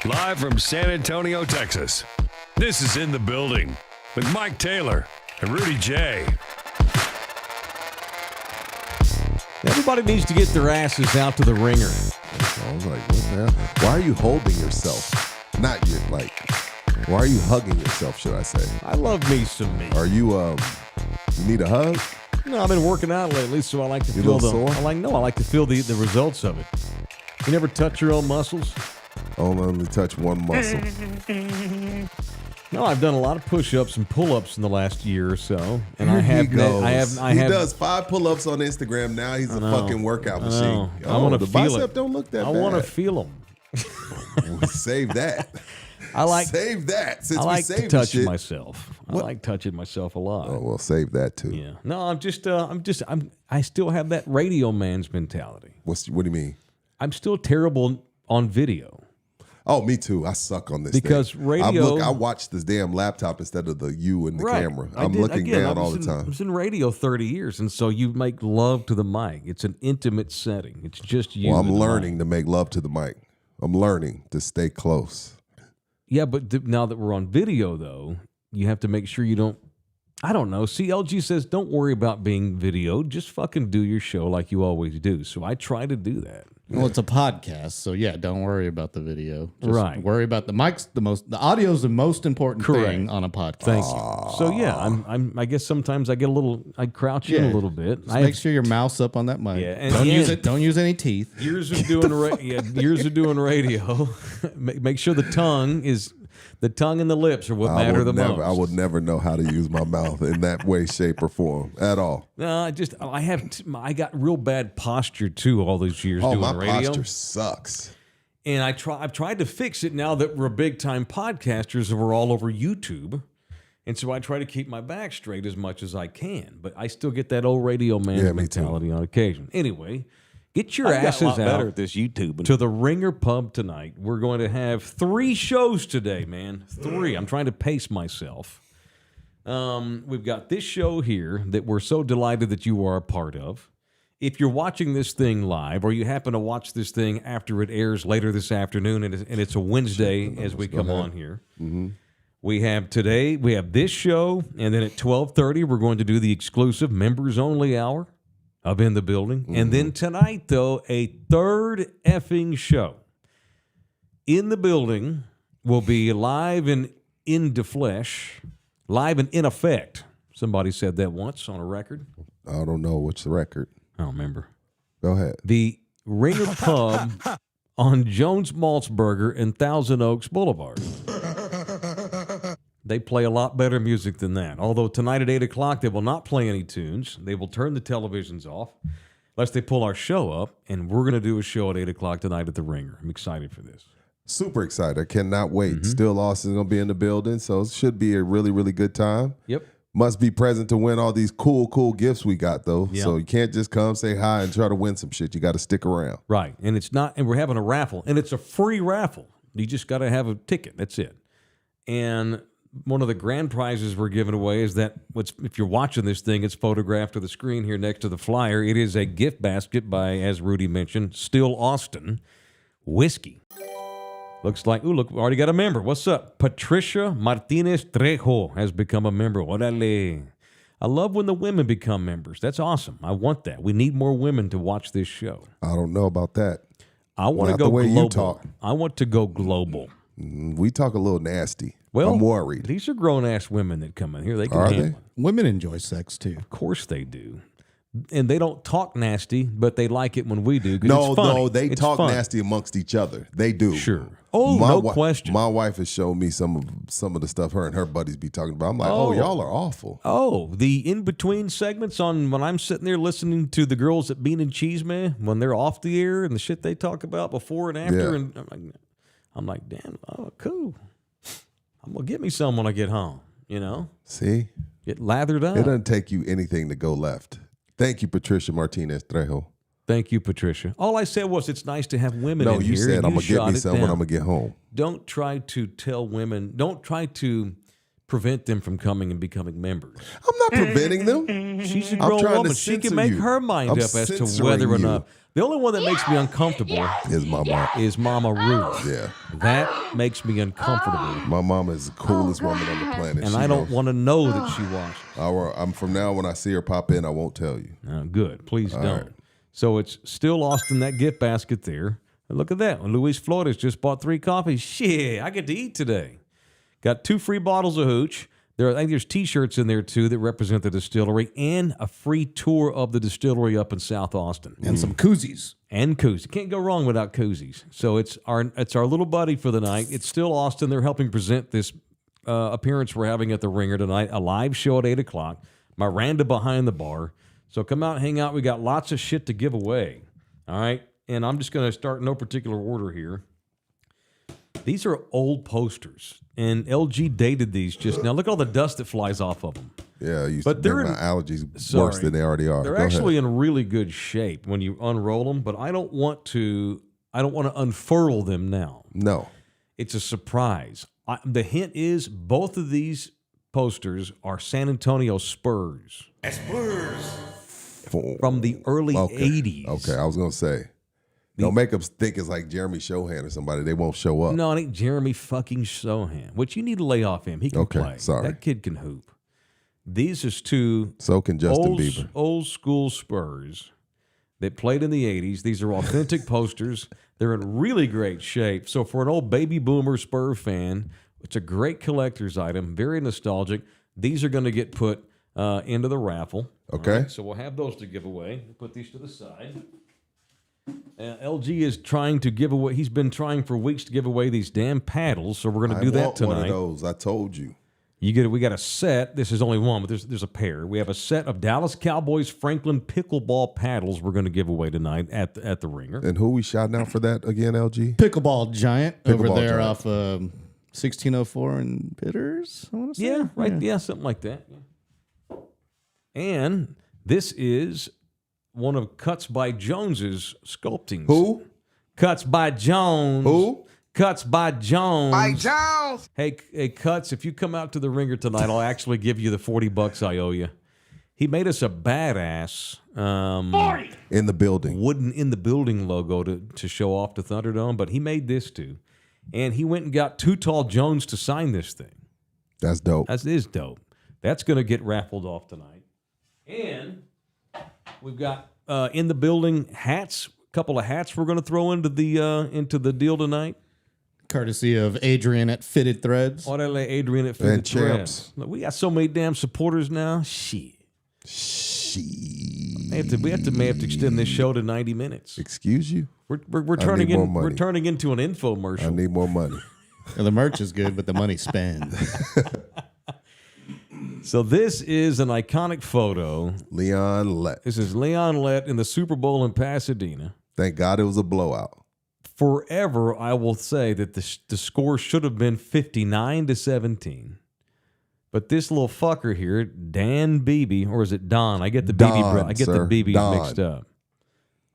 Live from San Antonio, Texas. This is In the Building with Mike Taylor and Rudy J. Everybody needs to get their asses out to the ringer. I was like, what the hell? Why are you holding yourself? Not you, like, why are you hugging yourself, should I say? I love me some me. Are you, you need a hug? No, I've been working out lately, so I like to You feel little the. sore? I like to feel the results of it. You never touch your own muscles? Only touch one muscle. No, I've done a lot of push-ups and pull-ups in the last year or so, and I He have. goes. I He have. does 5 pull-ups on Instagram. Now he's a fucking workout I machine. know. I Oh, want to the feel bicep it. don't look that I bad. want to feel them. Save that. Save that. Since I like we to saved touch the shit. myself. What? I like touching myself a lot. Oh, well, save that too. Yeah. No, I still have that radio man's mentality. What do you mean? I'm still terrible on video. Oh, me too. I suck on this Because thing. radio- I watch this damn laptop instead of the you and the Right. camera. I I'm did- looking again, down I all was the I time. was in radio 30 years, and so you make love to the mic. It's an intimate setting. It's just you. Well, I'm and the learning mic. to make love to the mic. I'm learning to stay close. Yeah, but now that we're on video, though, you have to make sure you don't. I don't know. CLG says don't worry about being videoed. Just fucking do your show like you always do. So I try to do that. Well, it's a podcast, so yeah, don't worry about the video. Just Right. worry about the mic's the audio's the most important Correct. thing on a podcast. Thank you. So yeah, I guess sometimes I crouch in a little bit. Just make sure your mouth's up on that mic. Yeah, and don't yeah. use it. Don't use any teeth. Years of doing radio. Make sure the tongue and the lips are what matter the most. I would never know how to use my mouth in that way, shape, or form at all. No, I got real bad posture too all those years doing My radio. posture sucks. And I've tried to fix it now that we're big time podcasters and we're all over YouTube. And so I try to keep my back straight as much as I can, but I still get that old radio man Yeah, me too. mentality on occasion. Anyway, get your I got asses a lot better out at this YouTube. to the Ringer Pub tonight. We're going to have 3 shows today, man. 3. I'm trying to pace myself. We've got this show here that we're so delighted that you are a part of. If you're watching this thing live, or you happen to watch this thing after it airs later this afternoon, and it's a Wednesday as we come on here, we have this show, and then at 12:30 we're going to do the exclusive members only hour of In the Building, and then tonight though a third effing show. In the Building will be live and in the flesh, live and in effect. Somebody said that once on a record. I don't know what's the record. I don't remember. Go ahead. The Ringer Pub on Jones Maltzberger and Thousand Oaks Boulevard. They play a lot better music than that. Although tonight at 8 o'clock, they will not play any tunes. They will turn the televisions off unless they pull our show up, and we're going to do a show at 8 o'clock tonight at the Ringer. I'm excited for this. Super excited. I cannot wait. Mm-hmm. Still Austin's going to be in the building, so it should be a really, really good time. Yep. Must be present to win all these cool gifts we got, though. Yeah. So you can't just come, say hi, and try to win some shit. You got to stick around. Right. And we're having a raffle, and it's a free raffle. You just got to have a ticket. That's it. And one of the grand prizes we're giving away is that if you're watching this thing, it's photographed to the screen here next to the flyer. It is a gift basket by, as Rudy mentioned, Still Austin whiskey. Looks like, look, we already got a member. What's up? Patricia Martinez Trejo has become a member. Orale. I love when the women become members. That's awesome. I want that. We need more women to watch this show. I don't know about that. I want to Not go the way global. you talk. I want to go global. We talk a little nasty. Well, I'm worried. These are grown-ass women that come in here. They can Are handle they? it. Women enjoy sex too. Of course they do. And they don't talk nasty, but they like it when we do. 'Cause it's funny. No, they It's talk fun. nasty amongst each other. They do. Sure. Oh, no question. My wife has shown me some of the stuff her and her buddies be talking about. I'm like, oh y'all are awful. Oh, the in-between segments on when I'm sitting there listening to the girls at Bean and Cheese Man, when they're off the air and the shit they talk about before and after. Yeah. And I'm like, damn, cool. I'm going to get me some when I get home, See? Get lathered up. It doesn't take you anything to go left. Thank you, Patricia Martinez Trejo. Thank you, Patricia. All I said was it's nice to have women in No, here. you said and I'm going to get shot me it some when down. I'm going to get home. Don't try to tell women, don't try to prevent them from coming and becoming members. I'm not preventing them. She's a I'm grown trying to woman. She can censor make you. her mind I'm up as to censoring whether or you. not. The only one that makes me uncomfortable Is my mom. is Mama Ruth. Yeah. That makes me uncomfortable. My mama is the coolest woman on the planet. And She I don't knows. want to know that she watches. I'm from now when I see her pop in, I won't tell you. Good. Please don't. right. So it's still lost in that gift basket there. And look at that. Luis Flores just bought 3 coffees. Shit, I get to eat today. Got 2 free bottles of hooch. I think there's T-shirts in there, too, that represent the distillery, and a free tour of the distillery up in South Austin. And some koozies. And koozies. Can't go wrong without koozies. So it's our little buddy for the night. It's still Austin. They're helping present this appearance we're having at the Ringer tonight, a live show at 8 o'clock. Miranda behind the bar. So come out, hang out. We got lots of shit to give away. All right? And I'm just going to start in no particular order here. These are old posters, and LG dated these just now. Look at all the dust that flies off of them. Yeah, I used But to they're make in- my allergies worse than they already are. They're Go actually ahead. in really good shape when you unroll them, but I don't want to unfurl them now. No. It's a surprise. The hint is both of these posters are San Antonio Spurs from the early 80s. Okay, I was going to say. Don't make them think it's like Jeremy Shohan or somebody. They won't show up. No, it ain't Jeremy fucking Sohan, which you need to lay off him. He can Okay, play. sorry. That kid can hoop. These is 2 So can Justin Bieber. old school Spurs that played in the 80s. These are authentic posters. They're in really great shape. So for an old baby boomer Spur fan, it's a great collector's item, very nostalgic. These are going to get put into the raffle. Okay. All right, so we'll have those to give away. Put these to the side. LG is trying to give away. He's been trying for weeks to give away these damn paddles. So we're going to do that tonight. One of those. I told you. We got a set. This is only one, but there's a pair. We have a set of Dallas Cowboys Franklin pickleball paddles we're going to give away tonight at the Ringer. And who we shouting out for that again, LG? Pickleball Giant over Pickleball there Giant. off 1604 in Bitters, I want to say. Yeah, right. Yeah, something like that. Yeah. And this is one of Cuts by Jones's sculptings. Who? Cuts by Jones. Who? Cuts by Jones. By Jones. Hey, Cuts, if you come out to the Ringer tonight, I'll actually give you the $40 I owe you. He made us a badass In the building. wooden in the building logo to show off to Thunderdome, but he made this too. And he went and got Too Tall Jones to sign this thing. That's dope. That is dope. That's going to get raffled off tonight. And we've got in the building hats, a couple of hats we're going to throw into the deal tonight. Courtesy of Adrian at Fitted Threads. Orale Adrian at Fitted champs. Threads. Look, we got so many damn supporters now. Shit. We have to extend this show to 90 minutes. Excuse you? We're I turning need more in. We're money. turning into an I infomercial. need more money. The merch is good, but the money spent. So this is an iconic photo. Leon Lett. This is Leon Lett in the Super Bowl in Pasadena. Thank God it was a blowout. Forever, I will say that the score should have been 59-17. But this little fucker here, Dan Beebe, or is it Don? I get the Beebe. Don, I get sir. the Beebe Don. mixed up.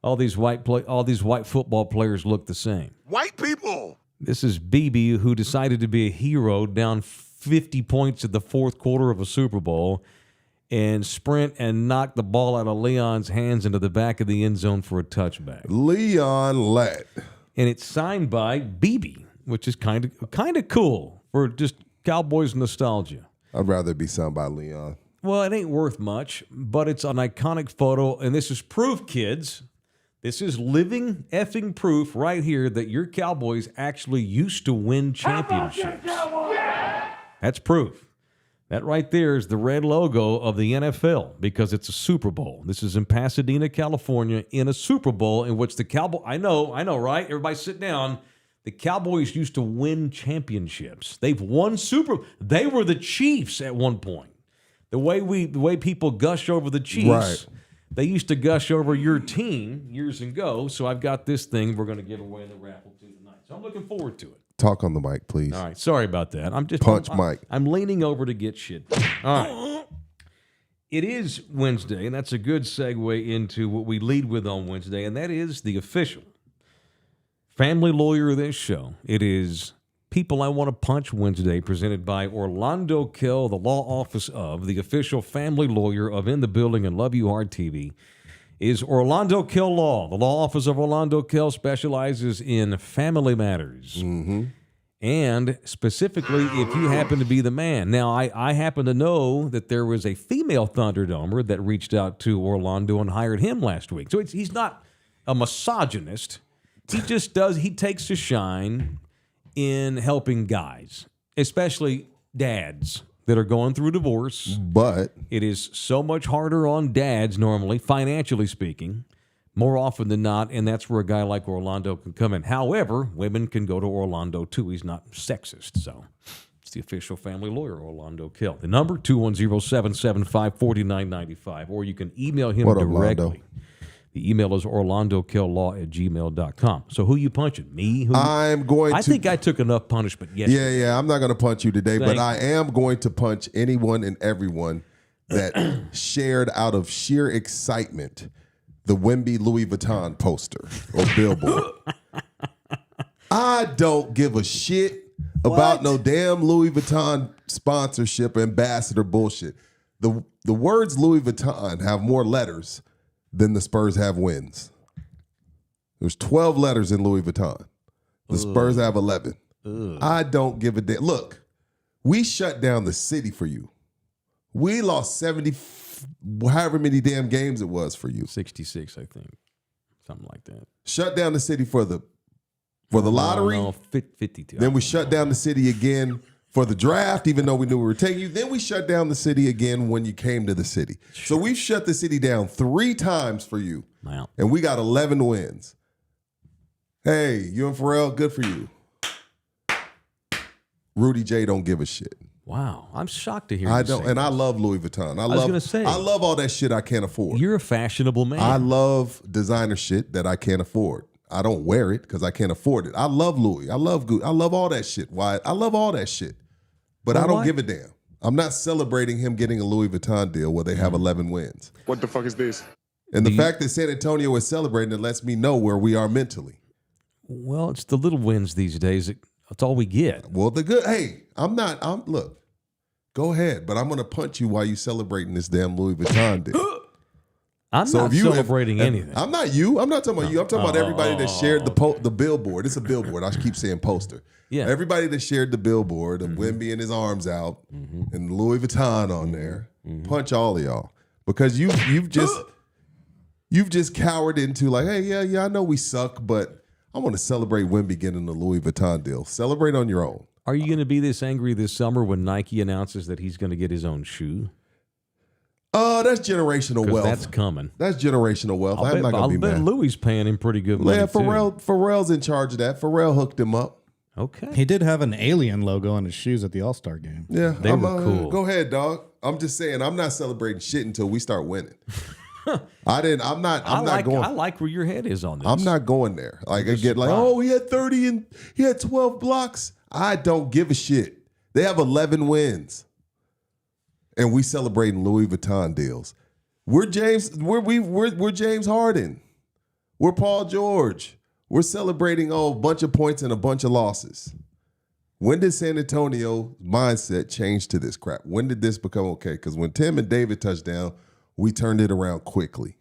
All these white football players look the same. White people. This is Beebe, who decided to be a hero down 50 points in the fourth quarter of a Super Bowl and sprint and knock the ball out of Leon's hands into the back of the end zone for a touchback. Leon Lett. And it's signed by Beebe, which is kind of cool for just Cowboys nostalgia. I'd rather it be signed by Leon. Well, it ain't worth much, but it's an iconic photo, and this is proof, kids. This is living effing proof right here that your Cowboys actually used to win championships. That's proof. That right there is the red logo of the NFL because it's a Super Bowl. This is in Pasadena, California, in a Super Bowl in which the Cowboys, I know, right? Everybody sit down. The Cowboys used to win championships. They've won They were the Chiefs at one point. The way people gush over the Chiefs, Right. They used to gush over your team years ago. So I've got this thing we're going to give away in the raffle too tonight. So I'm looking forward to it. Talk on the mic, please. All right, sorry about that. I'm just Punch Mike. I'm leaning over to get shit done. All right. It is Wednesday, and that's a good segue into what we lead with on Wednesday, and that is the official family lawyer of this show. It is People I Want to Punch Wednesday, presented by Orlando Kell, the law office of the official family lawyer of In the Building and Love You Hard TV. is Orlando Kill Law. The law office of Orlando Kill specializes in family matters. Mm-hmm. And specifically, if you happen to be the man. Now, I happen to know that there was a female Thunderdomer that reached out to Orlando and hired him last week. So he's not a misogynist. He just he takes a shine in helping guys, especially dads that are going through divorce. But It is so much harder on dads normally, financially speaking, more often than not, and that's where a guy like Orlando can come in. However, women can go to Orlando too. He's not sexist, so it's the official family lawyer, Orlando Kill. The number, 210-775-4995, or you can email him What up, directly. Orlando? The email is orlandokilllaw@gmail.com. So who you punching? Me? Who I'm going I to. think I took enough punishment yesterday. Yeah. I'm not going to punch you today, but Thank I am going to punch anyone and everyone that shared out of sheer excitement the Wemby Louis Vuitton poster or billboard. I don't give a shit about no damn Louis Vuitton sponsorship or ambassador bullshit. The words Louis Vuitton have more letters than the Spurs have wins. There's 12 letters in Louis Vuitton. The Spurs have 11. I don't give a damn. Look, we shut down the city for you. We lost 70, however many damn games it was for you. 66, I think. Something like that. Shut down the city for the lottery. No, 52. Then we shut down the city again for the draft, even though we knew we were taking you. Then we shut down the city again when you came to the city. So we've shut the city down 3 times for you. Wow. And we got 11 wins. Hey, you and Pharrell, good for you. Rudy J don't give a shit. Wow. I'm shocked to hear I you don't, say and I this. love Louis Vuitton. I was gonna say. I love all that shit I can't afford. You're a fashionable man. I love designer shit that I can't afford. I don't wear it because I can't afford it. I love Louis. I love Gucci. I love all that shit. Why? I love all that shit. But I don't give a damn. I'm not celebrating him getting a Louis Vuitton deal where they have 11 wins. What the fuck is this? And the fact that San Antonio is celebrating it lets me know where we are mentally. Well, it's the little wins these days. That's all we get. Well, hey, look, go ahead, but I'm going to punch you while you celebrating this damn Louis Vuitton deal. I'm not celebrating anything. I'm not you. I'm not talking about you. I'm talking about everybody that shared the billboard. It's a billboard. I keep saying poster. Yeah. Everybody that shared the billboard of Wemby and his arms out and Louis Vuitton on there. Punch all of y'all because you've just cowered into like, hey, yeah, I know we suck, but I want to celebrate Wemby getting the Louis Vuitton deal. Celebrate on your own. Are you going to be this angry this summer when Nike announces that he's going to get his own shoe? That's generational wealth. That's coming. That's generational wealth. I'm not going to be bet mad. Louis paying him pretty good money, Yeah, too. Pharrell's in charge of that. Pharrell hooked him up. Okay. He did have an alien logo on his shoes at the All-Star game. Yeah, They were cool. Go ahead, dog. I'm just saying, I'm not celebrating shit until we start winning. I'm not going. I like where your head is on this. I'm not going there. Like I get like, oh, he had 30 and he had 12 blocks. I don't give a shit. They have 11 wins, and we celebrating Louis Vuitton deals. We're James Harden. We're Paul George. We're celebrating a bunch of points and a bunch of losses. When did San Antonio mindset change to this crap? When did this become okay? Because when Tim and David touched down, we turned it around quickly.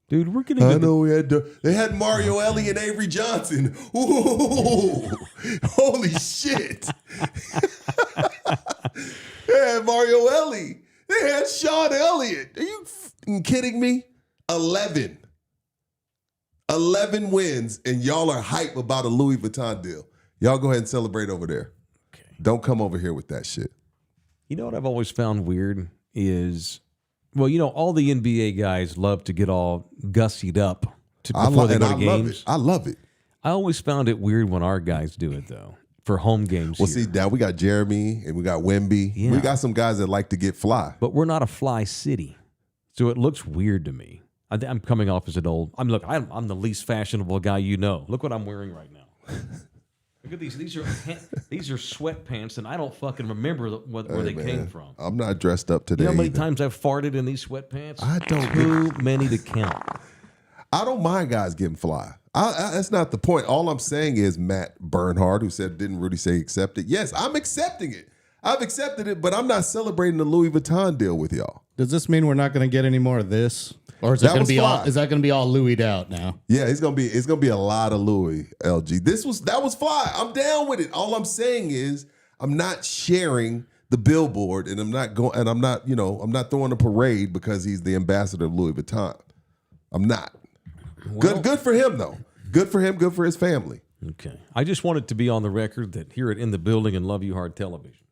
Dude, we're going to I know they had Mario Ellie and Avery Johnson. Ooh, holy shit. They had Mario Ellie. They had Sean Elliott. Are you f***ing kidding me? 11 wins, and y'all are hype about a Louis Vuitton deal. Y'all go ahead and celebrate over there. Okay. Don't come over here with that shit. You know what I've always found weird is, well, all the NBA guys love to get all gussied up before they go to games. I love it. I always found it weird when our guys do it, though, for home games. Well, here. see, now we got Jeremy and we got Wemby. Yeah. We got some guys that like to get fly. But we're not a fly city, so it looks weird to me. I'm coming off as an old. I'm the least fashionable guy you know. Look what I'm wearing right now. Look at these. These are sweatpants, and I don't fucking remember where they came from. I'm not dressed up today. You know how many either. times I've farted in these sweatpants? I don't. Too many to count. I don't mind guys getting fly. That's not the point. All I'm saying is Matt Bernhard, who said, didn't Rudy say accept it? Yes, I'm accepting it. I've accepted it, but I'm not celebrating the Louis Vuitton deal with y'all. Does this mean we're not going to get any more of this? Or is That that going was to be all? fly. Is that going to be all Louis'd out now? Yeah, it's gonna be a lot of Louis LG. That was fly. I'm down with it. All I'm saying is I'm not sharing the billboard, and I'm not throwing a parade because he's the ambassador of Louis Vuitton. I'm not. Good for him though. Good for him. Good for his family. Okay. I just wanted to be on the record that here at In the Building and Love You Hard Television,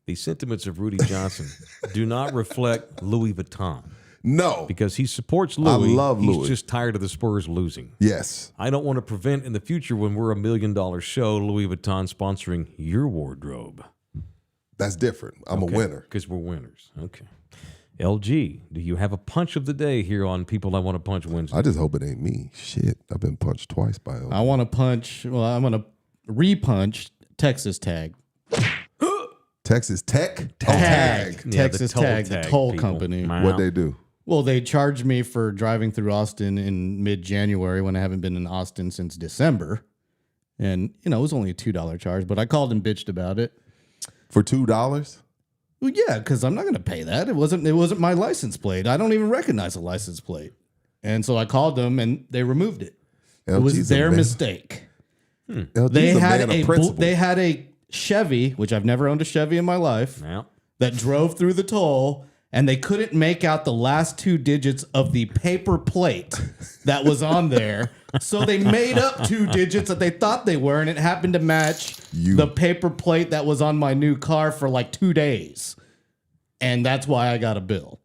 the sentiments of Rudy Johnson do not reflect Louis Vuitton. No, Because he supports Louis. love Louis. He's just tired of the Spurs losing. yes, I don't want to prevent in the future when we're $1 million show, Louis Vuitton sponsoring your wardrobe. that's different. I'm a winner. Because we're winners. Okay. LG, do you have a punch of the day here on People I Want to Punch Wednesday? I just hope it ain't me. Shit, I've been punched twice by him. I want to punch. Well, I'm going to re-punch Texas Tag. Texas Tech Tag. Yeah, Texas the toll Tag, the tag toll people. company. Wow. What they do? Well, they charged me for driving through Austin in mid-January when I haven't been in Austin since December. And, it was only a $2 charge, but I called and bitched about it. For $2? Well, yeah, because I'm not going to pay that. It wasn't my license plate. I don't even recognize a license plate. And so I called them, and they removed it. It LG's was a their man. mistake. LG's They a had man of principle. they had a Chevy, which I've never owned a Chevy in my life, Yeah. that drove through the toll, and they couldn't make out the last 2 digits of the paper plate that was on there. So they made up 2 digits that they thought they were, and it happened to match the paper plate that was on my new car for like 2 days. And that's why I got a bill.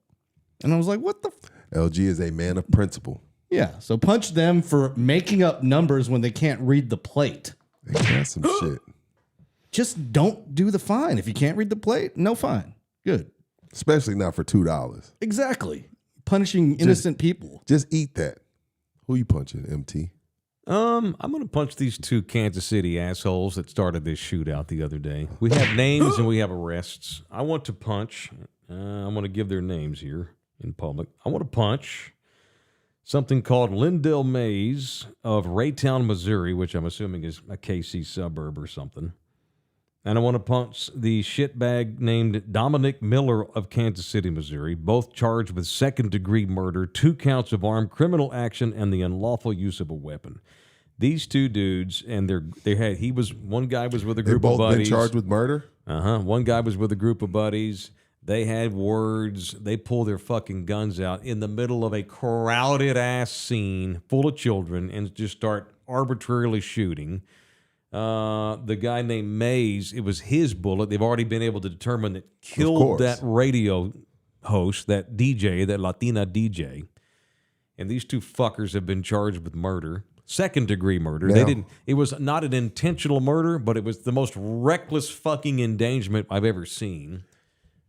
And I was like, what the? LG is a man of principle. Yeah, so punch them for making up numbers when they can't read the plate. That's some shit. Just don't do the fine. If you can't read the plate, no fine. Good. Especially not for $2. Exactly. Punishing innocent people. Just eat that. Who you punching, MT? I'm going to punch these 2 Kansas City assholes that started this shootout the other day. We have names and we have arrests. I want to punch. I'm going to give their names here in public. I want to punch something called Lindell Mays of Raytown, Missouri, which I'm assuming is a KC suburb or something. And I want to punch the shitbag named Dominic Miller of Kansas City, Missouri, both charged with second-degree murder, 2 counts of armed criminal action, and the unlawful use of a weapon. These 2 dudes, and one guy was with a They group both of buddies. been charged with murder? One guy was with a group of buddies. They had words. They pull their fucking guns out in the middle of a crowded-ass scene full of children and just start arbitrarily shooting. The guy named Mays, it was his bullet. They've already been able to determine that killed that radio host, that DJ, that Latina DJ. And these 2 fuckers have been charged with murder, second-degree murder. Now, It was not an intentional murder, but it was the most reckless fucking endangerment I've ever seen,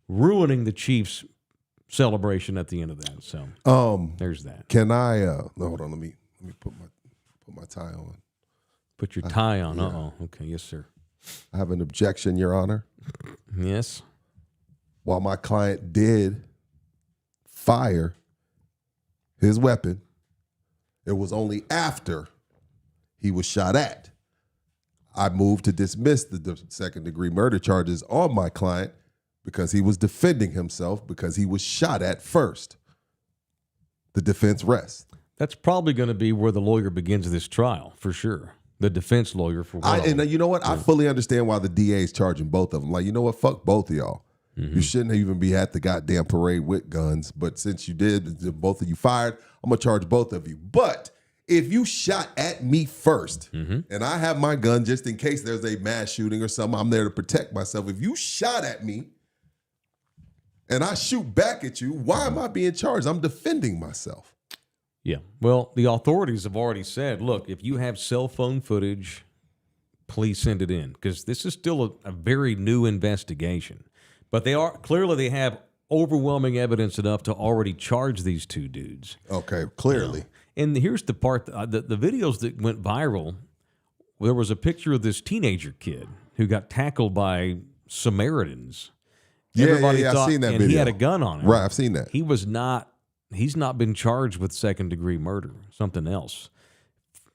ruining the Chiefs' celebration at the end of that. So there's that. Can I hold on, let me put my tie on. Put your tie on. Uh-oh. Okay, yes, sir. I have an objection, Your Honor. Yes. While my client did fire his weapon, it was only after he was shot at. I moved to dismiss the second-degree murder charges on my client because he was defending himself because he was shot at first. The defense rests. That's probably going to be where the lawyer begins this trial, for sure. The defense lawyer for one. And you know what? I fully understand why the DA is charging both of them. Like, you know what? Fuck both of y'all. You shouldn't even be at the goddamn parade with guns. But since you did, both of you fired, I'm going to charge both of you. But if you shot at me first, and I have my gun just in case there's a mass shooting or something, I'm there to protect myself. If you shot at me and I shoot back at you, why am I being charged? I'm defending myself. Yeah. Well, the authorities have already said, look, if you have cell phone footage, please send it in, because this is still a very new investigation. But they have overwhelming evidence enough to already charge these 2 dudes. Okay, clearly. And here's the part, the videos that went viral, there was a picture of this teenager kid who got tackled by Samaritans. Everybody I've thought, seen that and video. he had a gun on him. Right, I've seen that. He's not been charged with second-degree murder, something else.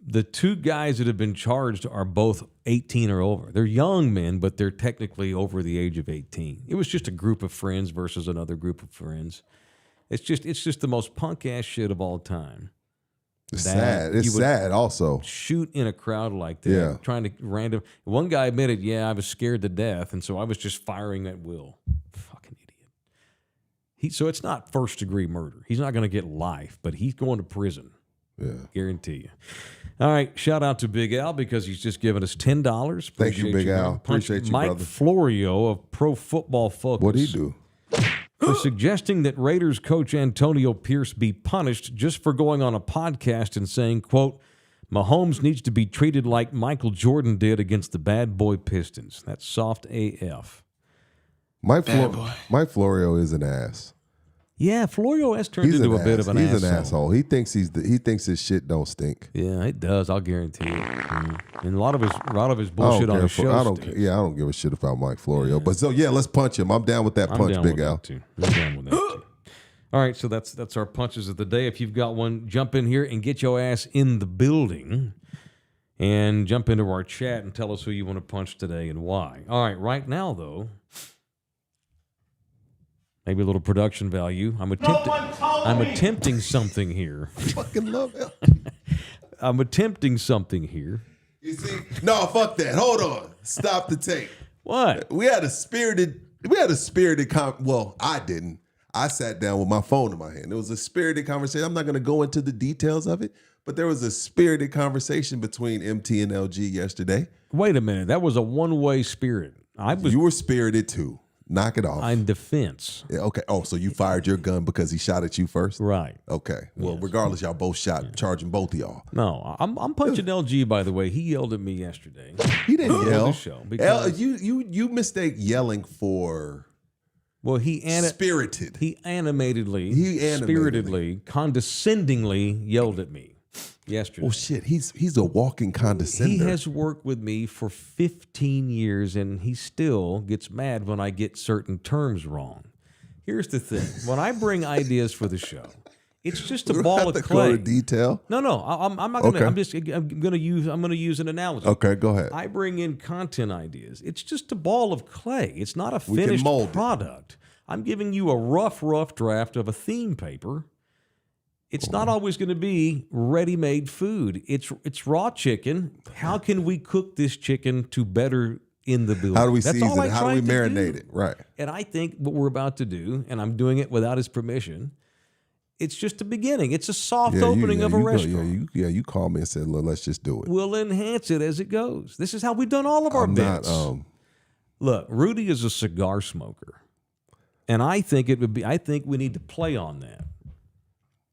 the two guys that have been charged are both 18 or over. They're young men, but they're technically over the age of 18. It was just a group of friends versus another group of friends. It's just the most punk ass shit of all time. It's sad. It's sad also. Shoot in a crowd like that, Yeah. trying to random. One guy admitted, I was scared to death, and so I was just firing at will. Fucking idiot. So it's not first degree murder. He's not going to get life, but he's going to prison. Yeah. Guarantee you. All right, shout out to Big Al because he's just given us $10. Thank you, Big Al. Appreciate you, Mike brother. Florio of Pro Football Focus. What'd he do? For suggesting that Raiders coach Antonio Pierce be punished just for going on a podcast and saying, quote, Mahomes needs to be treated like Michael Jordan did against the bad boy Pistons. That's soft AF. Mike Florio is an ass. Yeah, Florio has turned He's into an a bit ass. of an He's asshole. an asshole. He thinks his shit don't stink. Yeah, it does. I'll guarantee it. And a lot of his bullshit on his show. I don't give a shit about Mike Florio. But let's punch him. I'm down with that punch, Big Al. I'm down with that too. All right, so that's our punches of the day. If you've got one, jump in here and get your ass in the building, and jump into our chat and tell us who you want to punch today and why. All right, right now though. Maybe a little production value. I'm attempting something here. Fucking love him. I'm attempting something here. You see? No, fuck that. Hold on. Stop the tape. What? We had a spirited well, I didn't. I sat down with my phone in my hand. It was a spirited conversation. I'm not going to go into the details of it, but there was a spirited conversation between MT and LG yesterday. Wait a minute. That was a one-way spirit. You were spirited too. Knock it off. In defense. Yeah, okay. Oh, so you fired your gun because he shot at you first? Right. Okay. Well, regardless, y'all both shot, charging both of y'all. No, I'm punching LG, by the way. He yelled at me yesterday. He didn't yell. The show because, You mistake yelling for well, spirited. He spiritedly, condescendingly yelled at me yesterday. Well, shit, he's a walking condescender. He has worked with me for 15 years, and he still gets mad when I get certain terms wrong. Here's the thing. When I bring ideas for the show, it's just a ball of clay. Go to detail. No, I'm not gonna. Okay. I'm gonna use an analogy. Okay, go ahead. I bring in content ideas. It's just a ball of clay. It's not a finished product. I'm giving you a rough draft of a theme paper. It's not always going to be ready-made food. It's raw chicken. How can we cook this chicken to better in the building? How do we season it? How do we marinate it? Right. And I think what we're about to do, and I'm doing it without his permission, it's just a beginning. It's a soft opening of a restaurant. You called me and said, let's just do it. We'll enhance it as it goes. This is how we've done all of our bits. Look, Rudy is a cigar smoker. And I think we need to play on that.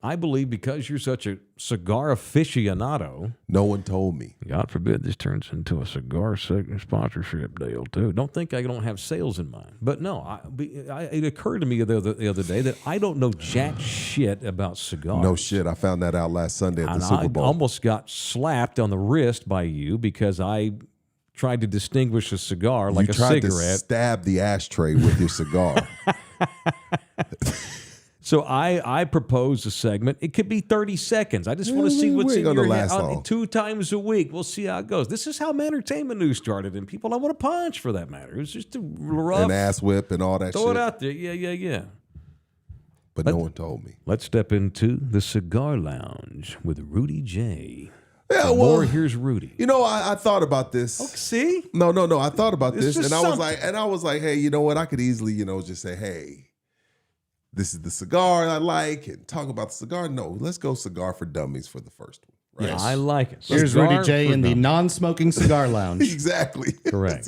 I believe because you're such a cigar aficionado. No one told me. God forbid this turns into a cigar sponsorship deal, too. Don't think I don't have sales in mind. But no, it occurred to me the other day that I don't know jack shit about cigars. No shit. I found that out last Sunday at the Super Bowl. I almost got slapped on the wrist by you because I tried to distinguish a cigar like a cigarette. You tried to stab the ashtray with your cigar. So I propose a segment. It could be 30 seconds. I just want to see what's in your head. 2 times a week. We'll see how it goes. This is how entertainment news started, and people I want to punch for that matter. It was just a rough. An ass whip and all that shit. Throw it out there. Yeah. But no one told me. Let's step into the Cigar Lounge with Rudy J. Yeah, here's Rudy. You know, I thought about this. Oh, see? No. I thought about this, and I was like, hey, you know what? I could easily, just say, hey, this is the cigar I like, and talk about the cigar. No, let's go Cigar For Dummies for the first one. Right? Yeah, I like it. Here's Rudy J in the non-smoking cigar lounge. Exactly. Correct.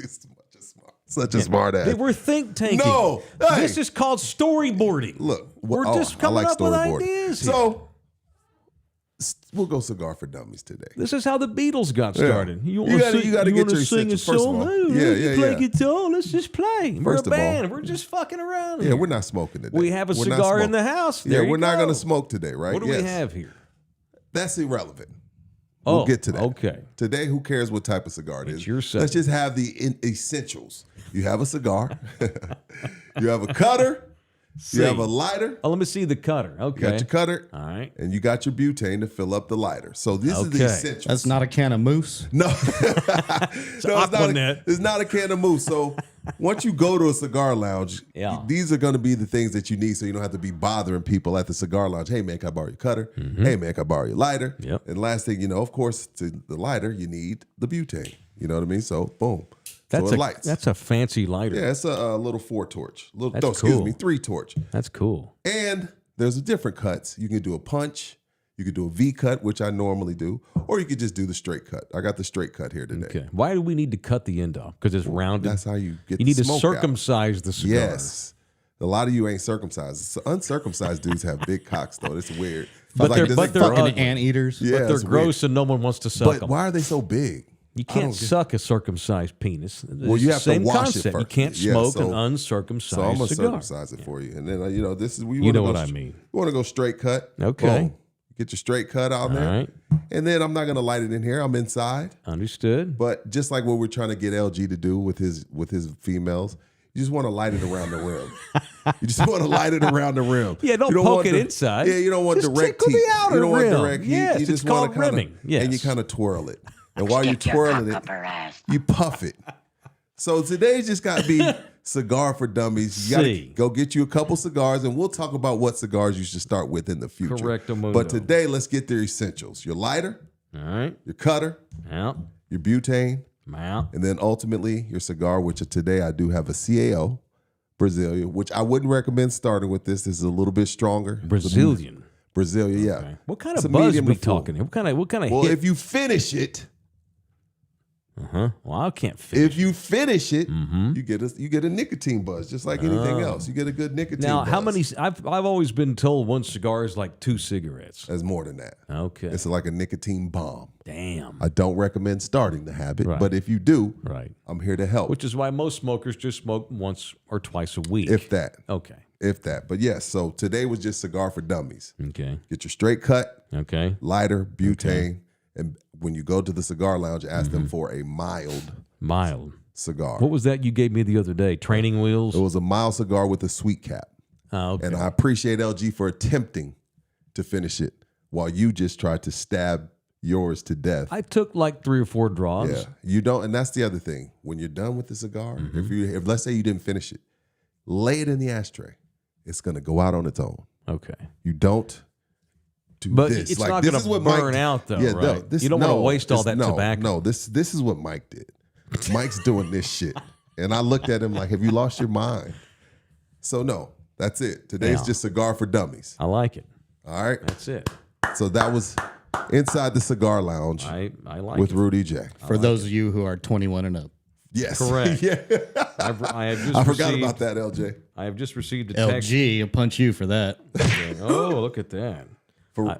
Such a smart ass. We're think tanking. No, this is called storyboarding. Look, we're just coming up with ideas here. So we'll go Cigar For Dummies today. This is how the Beatles got started. You got to get your sing a essentials, first song? of all. Play guitar. Let's just play. We're First a of all, band. We're just fucking around. Yeah, here. we're not smoking today. We have a cigar in the house. There we're not go. going to smoke today, right? What do we have here? That's irrelevant. We'll get to that. Okay. Today, who cares what type of cigar it is? It's your segment. Let's just have the essentials. You have a cigar. You have a cutter. You have a lighter. Oh, let me see the cutter. Okay. You got your cutter. All right. And you got your butane to fill up the lighter. So this is the essentials. That's not a can of mousse. No. It's not a can of mousse. So once you go to a cigar lounge, these are going to be the things that you need so you don't have to be bothering people at the cigar lounge. Hey, man, can I borrow your cutter? Hey, man, can I borrow your lighter? Yep. And last thing you know, of course, to the lighter, you need the butane. You know what I mean? So, boom. So it lights. That's a fancy lighter. Yeah, it's a little 4-torch. That's cool. 3-torch. That's cool. And there's different cuts. You can do a punch. You could do a V cut, which I normally do, or you could just do the straight cut. I got the straight cut here today. Okay. Why do we need to cut the end off? Because it's rounded. That's how you get. You the need to smoke circumcise out. the cigar. Yes. A lot of you ain't circumcised. So uncircumcised dudes have big cocks, though. It's weird. But they're Fucking ugly. anteaters. Yeah, But they're it's gross and no one wants to suck But them. why are they so big? You can't suck a circumcised penis. Well, you have Same to wash concept. it first. You can't Yeah, smoke so- an uncircumcised So I'm gonna cigar. circumcise it for you, and then this is we. You know what I mean. You want to go straight cut? Okay. Boom. Get your straight cut out there, right. and then I'm not gonna light it in here. I'm inside. Understood. But just like what we're trying to get LG to do with his females, you just want to light it around the rim. You just want to light it around the rim. Yeah, don't you poke want it inside. Yeah, you don't want Just direct tickle heat. the outer You don't rim. want direct heat. Yes, you it's just want called to kind rimming. Yes. and you kind of twirl it. And while you're twirling it, you puff it. So today's just got to be Cigar for Dummies. You got to go get you a couple cigars, and we'll talk about what cigars you should start with in the future. Correctamundo. But today, let's get their essentials. Your lighter, All right. your cutter, Out. your butane, Out. and then ultimately your cigar, which today I do have a CAO, Brazilian, which I wouldn't recommend starting with this. This is a little bit stronger. Brazilian. Brazilian, yeah. Okay. What kind It's of a buzz are medium we to full. talking here? What kind of Well, hit? if you finish it, Well, I can't finish. if you finish it, you get a nicotine buzz, just like anything else. You get a good nicotine Now, buzz. how many? I've always been told one cigar is like 2 cigarettes. There's more than that. Okay. It's like a nicotine bomb. Damn. I don't recommend starting the habit, Right. but if you do, Right. I'm here to help. Which is why most smokers just smoke once or twice a week. if that. Okay. If that. But yes, so today was just Cigar for Dummies. Okay. Get your straight cut, Okay. lighter, butane, and when you go to the cigar lounge, ask them for a mild Mild. cigar. What was that you gave me the other day? Training wheels? It was a mild cigar with a sweet cap. Oh, okay. And I appreciate LG for attempting to finish it while you just tried to stab yours to death. I took like 3 or 4 draws. Yeah, you don't, and that's the other thing. When you're done with the cigar, if let's say you didn't finish it, lay it in the ashtray. It's gonna go out on its own. Okay. You don't do But this. it's Like, not this gonna is what burn Mike- out, though, Yeah, right? no, this, You don't wanna waste all this- that tobacco. No, this is what Mike did. Mike's doing this shit, and I looked at him like, "Have you lost your mind?" So no, that's it. Today's Yeah. just Cigar for Dummies. I like it. All right. That's it. So that was inside the cigar lounge I like with it. Rudy J. For those of you who are 21 and up. Yes, Correct. yeah, I have just I forgot received- about that, LJ. I have just received a text. LG, I'll punch you for that. Oh, look at that. For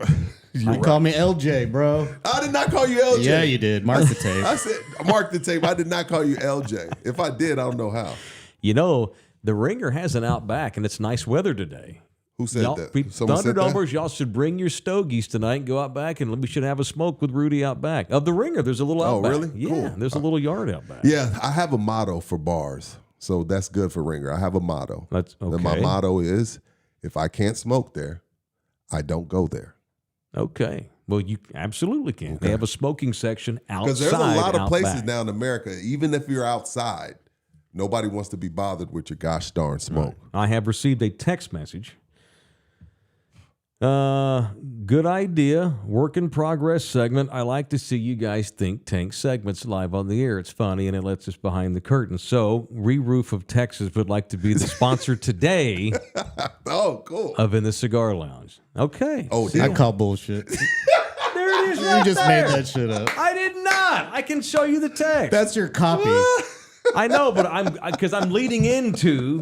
You call me LJ, bro. I did not call you LJ. Yeah, you did. Mark the tape. I said mark the tape. I did not call you LJ. If I did, I don't know how. You know, the Ringer has an Outback, and it's nice weather today. Who said Y'all, that? pe- Someone said that? Thunderdomers, y'all should bring your stogies tonight and go out back, and we should have a smoke with Rudy out back. Of the Ringer, there's a little Oh, Outback. really? Yeah, Cool. there's a little yard out back. Yeah, I have a motto for bars, so that's good for Ringer. I have a motto. That's And my okay. motto is, if I can't smoke there, I don't go there. Okay. Well, you absolutely can. They have a smoking section outside. Because there's a lot of out places back. now in America, even if you're outside, nobody wants to be bothered with your gosh darn smoke. I have received a text message. Good idea. Work in progress segment. I like to see you guys think tank segments live on the air. It's funny and it lets us behind the curtain. So, ReRoof of Texas would like to be the sponsor today Oh, cool. of In the Cigar Lounge. Okay. Oh, I call bullshit. there it is. You right just there. made that shit up. I did not. I can show you the text. That's your copy. I know, but I'm leading into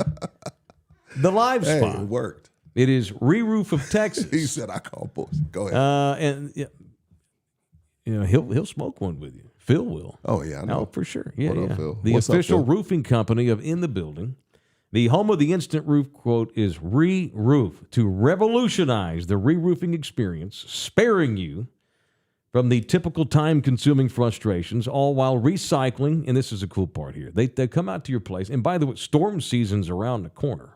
the live hey, spot. it worked. It is ReRoof of Texas. He said, I call bullshit. Go ahead. And yeah, you know he'll smoke one with you. Phil will. Oh, yeah, I know. Oh, for sure. Yeah, What up, yeah. Phil? The What's up, official Phil? roofing company of In the Building. The home of the instant roof quote is ReRoof, to revolutionize the re-roofing experience, sparing you from the typical time-consuming frustrations, all while recycling. And this is a cool part here. They come out to your place, and by the way, storm season's around the corner.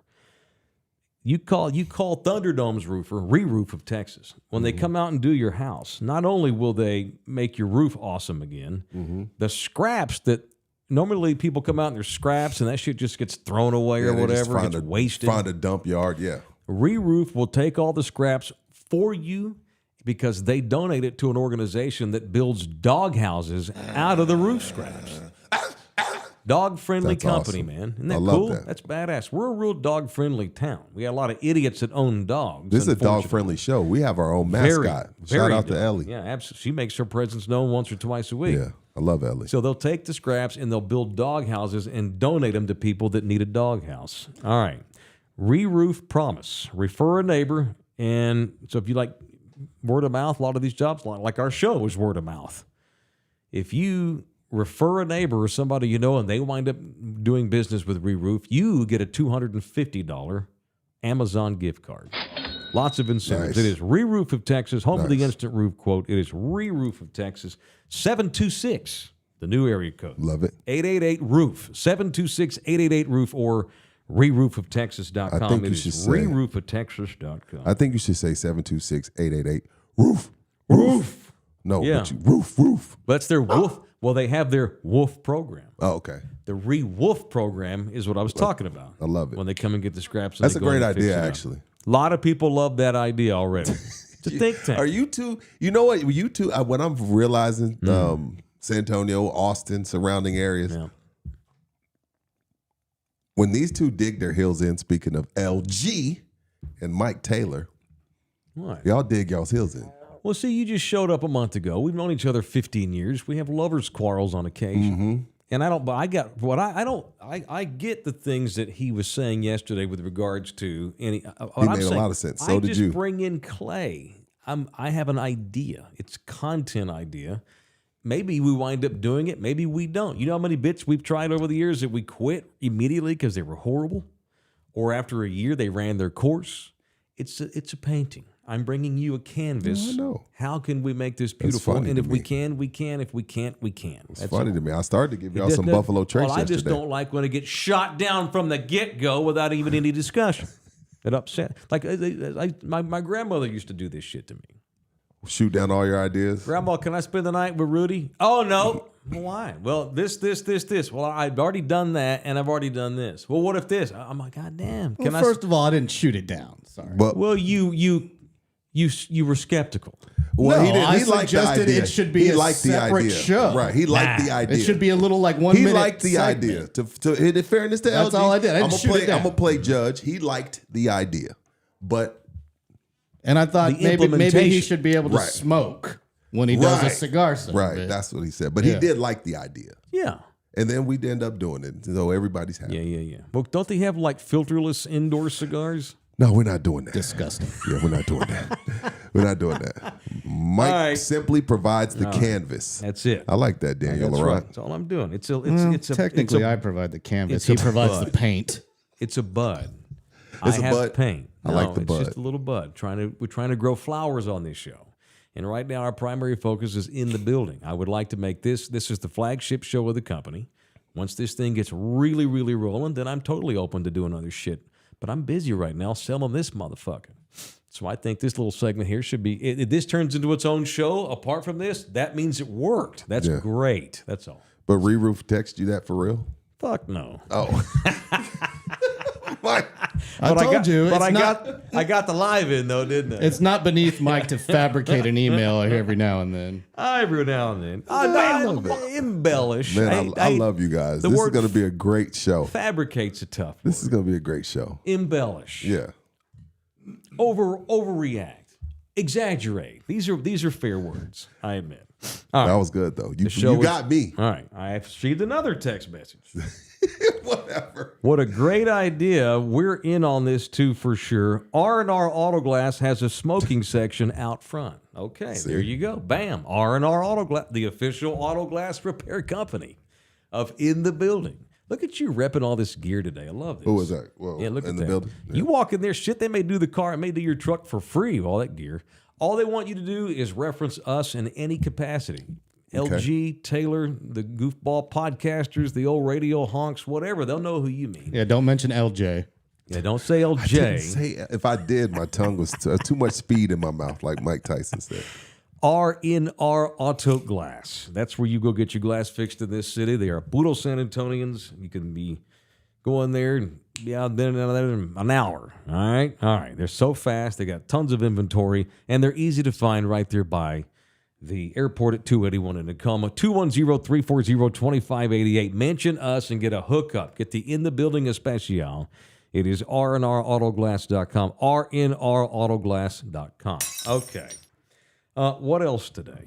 You call Thunderdome's roofer ReRoof of Texas. When they come out and do your house, not only will they make your roof awesome again, the scraps that normally people come out and there's scraps and that shit just gets thrown away or they just whatever, gets wasted. Find a dump yard, yeah. ReRoof will take all the scraps for you because they donate it to an organization that builds dog houses out of the roof scraps. Dog-friendly That's company, awesome. man. Isn't that I love cool? that. That's badass. We're a real dog-friendly town. We got a lot of idiots that own dogs. This is a unfortunately. dog-friendly show. We have our own Very, mascot. very Shout out to dog. Ellie. Yeah, absolutely. She makes her presence known once or twice a week. Yeah, I love Ellie. So they'll take the scraps and they'll build dog houses and donate them to people that need a dog house. All right. ReRoof promise. Refer a neighbor. And so if you like word of mouth, a lot of these jobs, like our show, is word of mouth. If you refer a neighbor or somebody you know and they wind up doing business with ReRoof, you get a $250 Amazon gift card. Lots of incentives. Nice. It is ReRoof of Texas, home of the Nice. instant roof quote. It is ReRoof of Texas, 726, the new area code. Love it. 888-ROOF, 726-888-ROOF, or ReRoofOfTexas.com. I think It you is should say- ReRoofOfTexas.com. I think you should say 726-888 roof. Roof. No, Yeah. but roof. That's their wolf. Well, they have their wolf program. Oh, okay. The ReWolf program is what I was talking about. I love it. When they come and get the scraps. And That's they a go great in and fix idea, it up. actually. A lot of people love that idea already. It's a think tank. Are you two? You know what? You two. When I'm realizing San Antonio, Austin, surrounding areas, Yeah. when these two dig their heels in, speaking of LG and Mike Taylor, What? y'all dig y'all's heels in. Well, see, you just showed up a month ago. We've known each other 15 years. We have lovers' quarrels on occasion. And I don't, but I got what I don't, I get the things that he was saying yesterday with regards to any. He made a lot of sense. So I did just you. bring in Clay. I have an idea. It's a content idea. Maybe we wind up doing it. Maybe we don't. You know how many bits we've tried over the years that we quit immediately because they were horrible, or after a year they ran their course. It's a painting. I'm bringing you a canvas. I know. How can we make this beautiful? funny And to if we me. can, we can. If we can't, we can. It's funny to me. I started to give y'all some Buffalo Trace Well, I just yesterday. don't like when it gets shot down from the get-go without even any discussion. It upset. Like my grandmother used to do this shit to me. Shoot down all your ideas. Grandma, can I spend the night with Rudy? Oh, no. Why? Well, this. Well, I've already done that, and I've already done this. Well, what if this? I'm like, God damn. Can Well, first of all, I didn't shoot it down. Sorry. But Well, you were skeptical. well, No, I He liked the suggested idea. it should be He a liked the separate idea. show. Right. He liked the Nah. idea. It should be a little like 1 He minute. liked the segment. idea. In fairness to That's LG, all I did. I didn't I'm shoot it down. gonna play judge. He liked the idea, but And I thought The maybe he implementation. should be able to Right. smoke when he does a Right. cigar set. right, that's what he said. But he Yeah. did like the idea, Yeah. and then we'd end up doing it. So everybody's happy. Yeah. Well, don't they have like filterless indoor cigars? No, we're not doing that. Disgusting. Yeah, we're not doing that. We're not doing that. Mike All right. simply provides the canvas. That's it. I like that, Daniel That's Laurent. right. That's all I'm doing. It's a Technically, it's I a, provide the canvas. it's He a provides the bud. paint. it's a bud. It's I a have bud? paint. I like the it's bud. just a little bud. We're trying to grow flowers on this show. And right now our primary focus is in the building. I would like to make this is the flagship show of the company. Once this thing gets really, really rolling, then I'm totally open to doing other shit. But I'm busy right now selling this motherfucker. So I think this little segment here should be, if this turns into its own show apart from this, that means it worked. That's Yeah. great. That's all. But ReRoof text you that for real? Fuck no. Oh. Mike. I told you. But It's I got the live in though, didn't I? It's not beneath Mike to fabricate an email every now and then. Every now and then. Embellish. Man, I love you guys. the This is word going to be a great show. Fabricate's a tough word. This is going to be a great show. Embellish. Yeah. Overreact. Exaggerate. These are fair words, I admit. That was good, though. You show was- got me. All right. I have received another text message. Whatever. What a great idea. We're in on this too for sure. RNR Auto Glass has a smoking section out front. Okay, there you go. Bam. RNR Auto Glass, the official auto glass repair company of In the Building. Look at you repping all this gear today. I love this. Who was that? Whoa, Yeah, look in at the that. building? You walk in there, shit, they may do the car, it may do your truck for free, all that gear. All they want you to do is reference us in any capacity. LG, Taylor, the goofball podcasters, the old radio honks, whatever. They'll know who you mean. Yeah, don't mention LJ. Yeah, don't say Didn't LJ. say, if I did, my tongue was too much speed in my mouth, like Mike Tyson said. RNR Auto Glass. That's where you go get your glass fixed in this city. They are Puro San Antonians. You can be going there and be out there in an hour. All right? All right. They're so fast. They got tons of inventory, and they're easy to find right there by the airport at 281 in Tacoma. 210-340-2588. Mention us and get a hookup. Get the In the Building Especial. It is rnrautoglass.com. rnrautoglass.com. Okay. What else today?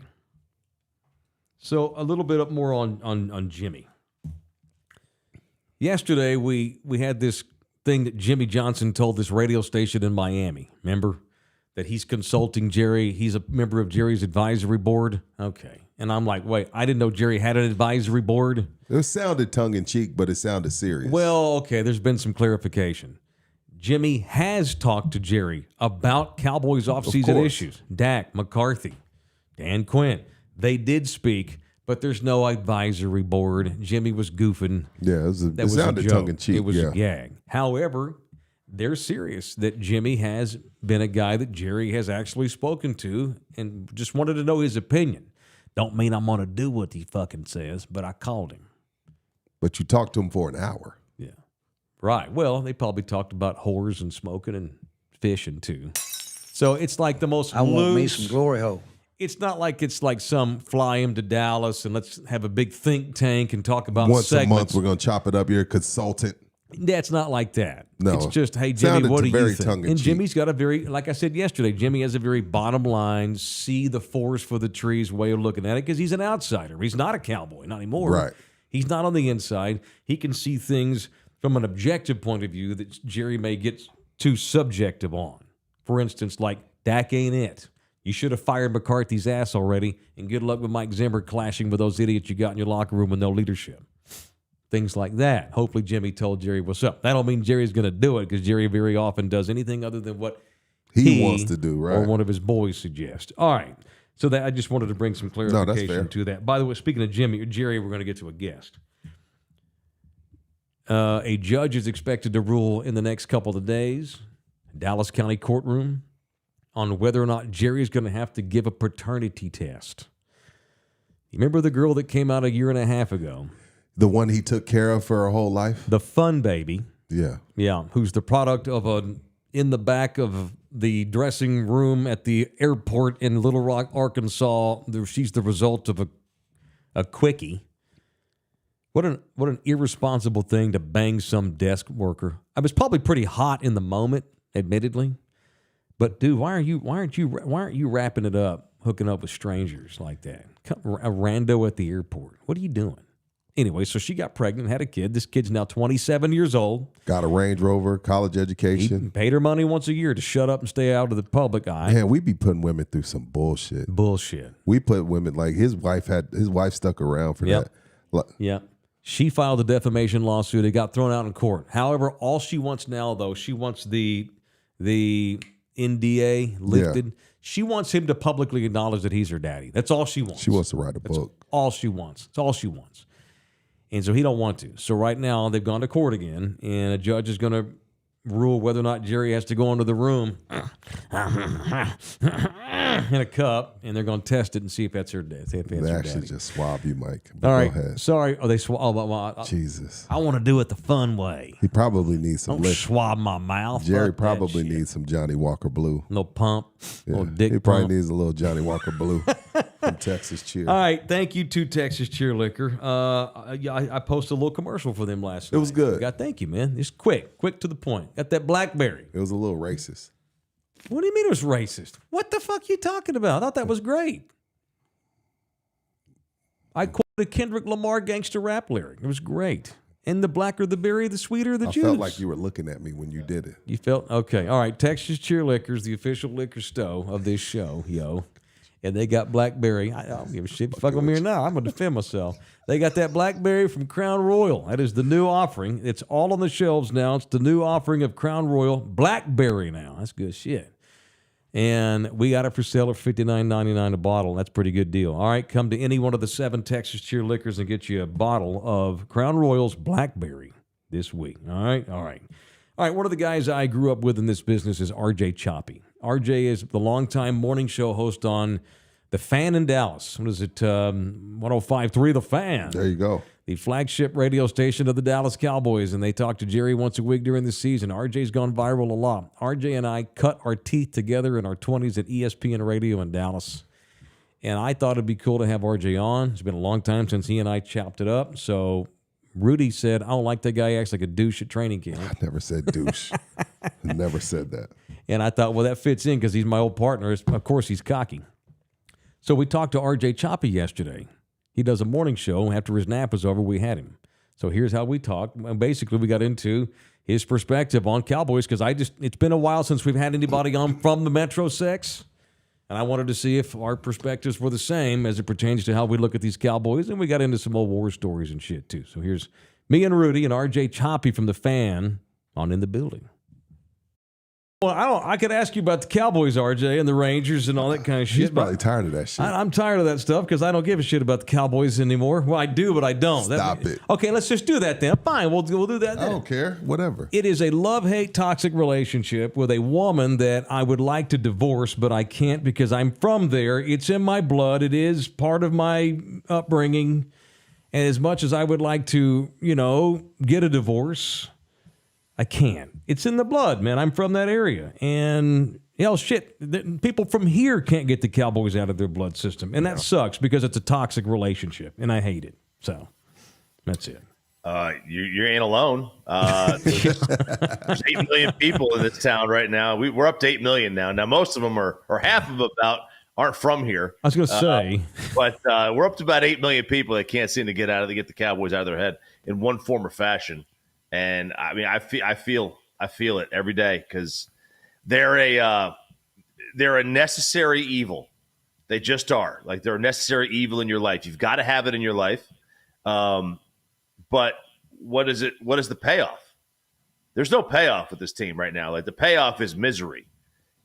So a little bit more on Jimmy. Yesterday, we had this thing that Jimmy Johnson told this radio station in Miami. Remember? That he's consulting Jerry. He's a member of Jerry's advisory board. Okay. And I'm like, wait, I didn't know Jerry had an advisory board. It sounded tongue-in-cheek, but it sounded serious. Well, okay, there's been some clarification. Jimmy has talked to Jerry about Cowboys offseason issues. Dak, McCarthy, Dan Quinn. They did speak, but there's no advisory board. Jimmy was goofing. Yeah, it sounded tongue-in-cheek. It was a gag. However, they're serious that Jimmy has been a guy that Jerry has actually spoken to and just wanted to know his opinion. Don't mean I'm going to do what he fucking says, but I called him. But you talked to him for an hour. Yeah. Right. Well, they probably talked about whores and smoking and fishing too. So it's like the most I want me loose. some glory hole. It's not like it's like some fly him to Dallas and let's have a big think tank and talk about Once segments. a month, we're going to chop it up. You're a consultant. That's not like that. No. It's just, hey, Jimmy, Sounded what do you very think? tongue-in-cheek. And Jimmy's got a very, like I said yesterday, Jimmy has a very bottom line, see the forest for the trees way of looking at it because he's an outsider. He's not a Cowboy, not anymore. Right. He's not on the inside. He can see things from an objective point of view that Jerry may get too subjective on. For instance, like, Dak ain't it. You should have fired McCarthy's ass already, and good luck with Mike Zimmer clashing with those idiots you got in your locker room with no leadership. Things like that. Hopefully Jimmy told Jerry what's up. That don't mean Jerry's going to do it because Jerry very often does anything other than what He wants to do, right? or one of his boys suggests. All right. So that I just wanted to bring some clarification fair. to that. By the way, speaking of Jerry, we're going to get to a guest. A judge is expected to rule in the next couple of days, Dallas County courtroom, on whether or not Jerry is going to have to give a paternity test. You remember the girl that came out a year and a half ago? The one he took care of for her whole life? The fun baby. Yeah. Yeah, who's the product of in the back of the dressing room at the airport in Little Rock, Arkansas. She's the result of a quickie. What an irresponsible thing to bang some desk worker. I was probably pretty hot in the moment, admittedly. But dude, why aren't you wrapping it up, hooking up with strangers like that? A rando at the airport. What are you doing? Anyway, so she got pregnant, had a kid. This kid's now 27 years old. Got a Range Rover, college He education. paid her money once a year to shut up and stay out of the public eye. Man, we be putting women through some bullshit. Bullshit. We put women, like his wife stuck around for Yep. that. Like, Yeah. She filed a defamation lawsuit. It got thrown out in court. However, all she wants now, though, she wants the NDA lifted. Yeah. She wants him to publicly acknowledge that he's her daddy. That's all she wants. She wants to write a book. All she wants. It's all she wants. And so he don't want to. So right now they've gone to court again, and a judge is going to rule whether or not Jerry has to go into the room in a cup, and they're going to test it and see if that's her dad. They actually just swab you, Mike. But all right. Go ahead. Sorry. Oh, they swab. Oh, well, Jesus. I want to do it the fun way. He probably needs some Don't liquor. swab my mouth. Jerry Fuck that probably shit. needs some Johnny Walker Blue. No pump. Yeah. No dick He probably pump. needs a little Johnny Walker Blue from Texas Cheer. All right, thank you to Texas Cheer Liquor. I posted a little commercial for them last night. It was good. Thank you, man. It's quick to the point. Got that Blackberry. It was a little racist. What do you mean it was racist? What the fuck you talking about? I thought that was great. I quoted Kendrick Lamar gangster rap lyric. It was great. And the blacker the berry, the sweeter the I juice. felt like you were looking at me when you did it. You felt okay. All right. Texas Cheer Liquor is the official liquor store of this show, yo. And they got Blackberry. I don't give a shit. Fuck with me or not. I'm gonna defend myself. They got that Blackberry from Crown Royal. That is the new offering. It's all on the shelves now. It's the new offering of Crown Royal Blackberry now. That's good shit. And we got it for sale at $59.99 a bottle. That's a pretty good deal. All right, come to any one of the 7 Texas Cheer Liquors and get you a bottle of Crown Royal's Blackberry this week. All right. All right, one of the guys I grew up with in this business is RJ Choppy. RJ is the longtime morning show host on The Fan in Dallas. What is it? 105.3 The Fan. There you go. The flagship radio station of the Dallas Cowboys, and they talk to Jerry once a week during the season. RJ's gone viral a lot. RJ and I cut our teeth together in our 20s at ESPN Radio in Dallas. And I thought it'd be cool to have RJ on. It's been a long time since he and I chopped it up. So Rudy said, I don't like that guy. He acts like a douche at training camp. I never said douche. Never said that. And I thought, well, that fits in because he's my old partner. Of course, he's cocky. So we talked to RJ Choppy yesterday. He does a morning show. After his nap was over, we had him. So here's how we talked. Basically, we got into his perspective on Cowboys because it's been a while since we've had anybody on from the Metro Sex. And I wanted to see if our perspectives were the same as it pertains to how we look at these Cowboys. And we got into some old war stories and shit, too. So here's me and Rudy and RJ Choppy from The Fan on In the Building. Well, I could ask you about the Cowboys, RJ, and the Rangers and all that kind of shit. He's probably tired of that shit. I'm tired of that stuff because I don't give a shit about the Cowboys anymore. Well, I do, but I don't. Stop it. Okay, let's just do that then. Fine, we'll do that then. I don't care. Whatever. It is a love-hate toxic relationship with a woman that I would like to divorce, but I can't because I'm from there. It's in my blood. It is part of my upbringing. And as much as I would like to, get a divorce, I can't. It's in the blood, man. I'm from that area. And, people from here can't get the Cowboys out of their blood system. And that sucks because it's a toxic relationship, and I hate it. So, that's it. You ain't alone. There's 8 million people in this town right now. We're up to 8 million now. Now, most of them or half of them aren't from here. I was going to say. But we're up to about 8 million people that can't seem to get the Cowboys out of their head in one form or fashion. And I mean, I feel it every day because they're a necessary evil. They just are. Like, they're a necessary evil in your life. You've got to have it in your life. But what is it? What is the payoff? There's no payoff with this team right now. Like, the payoff is misery.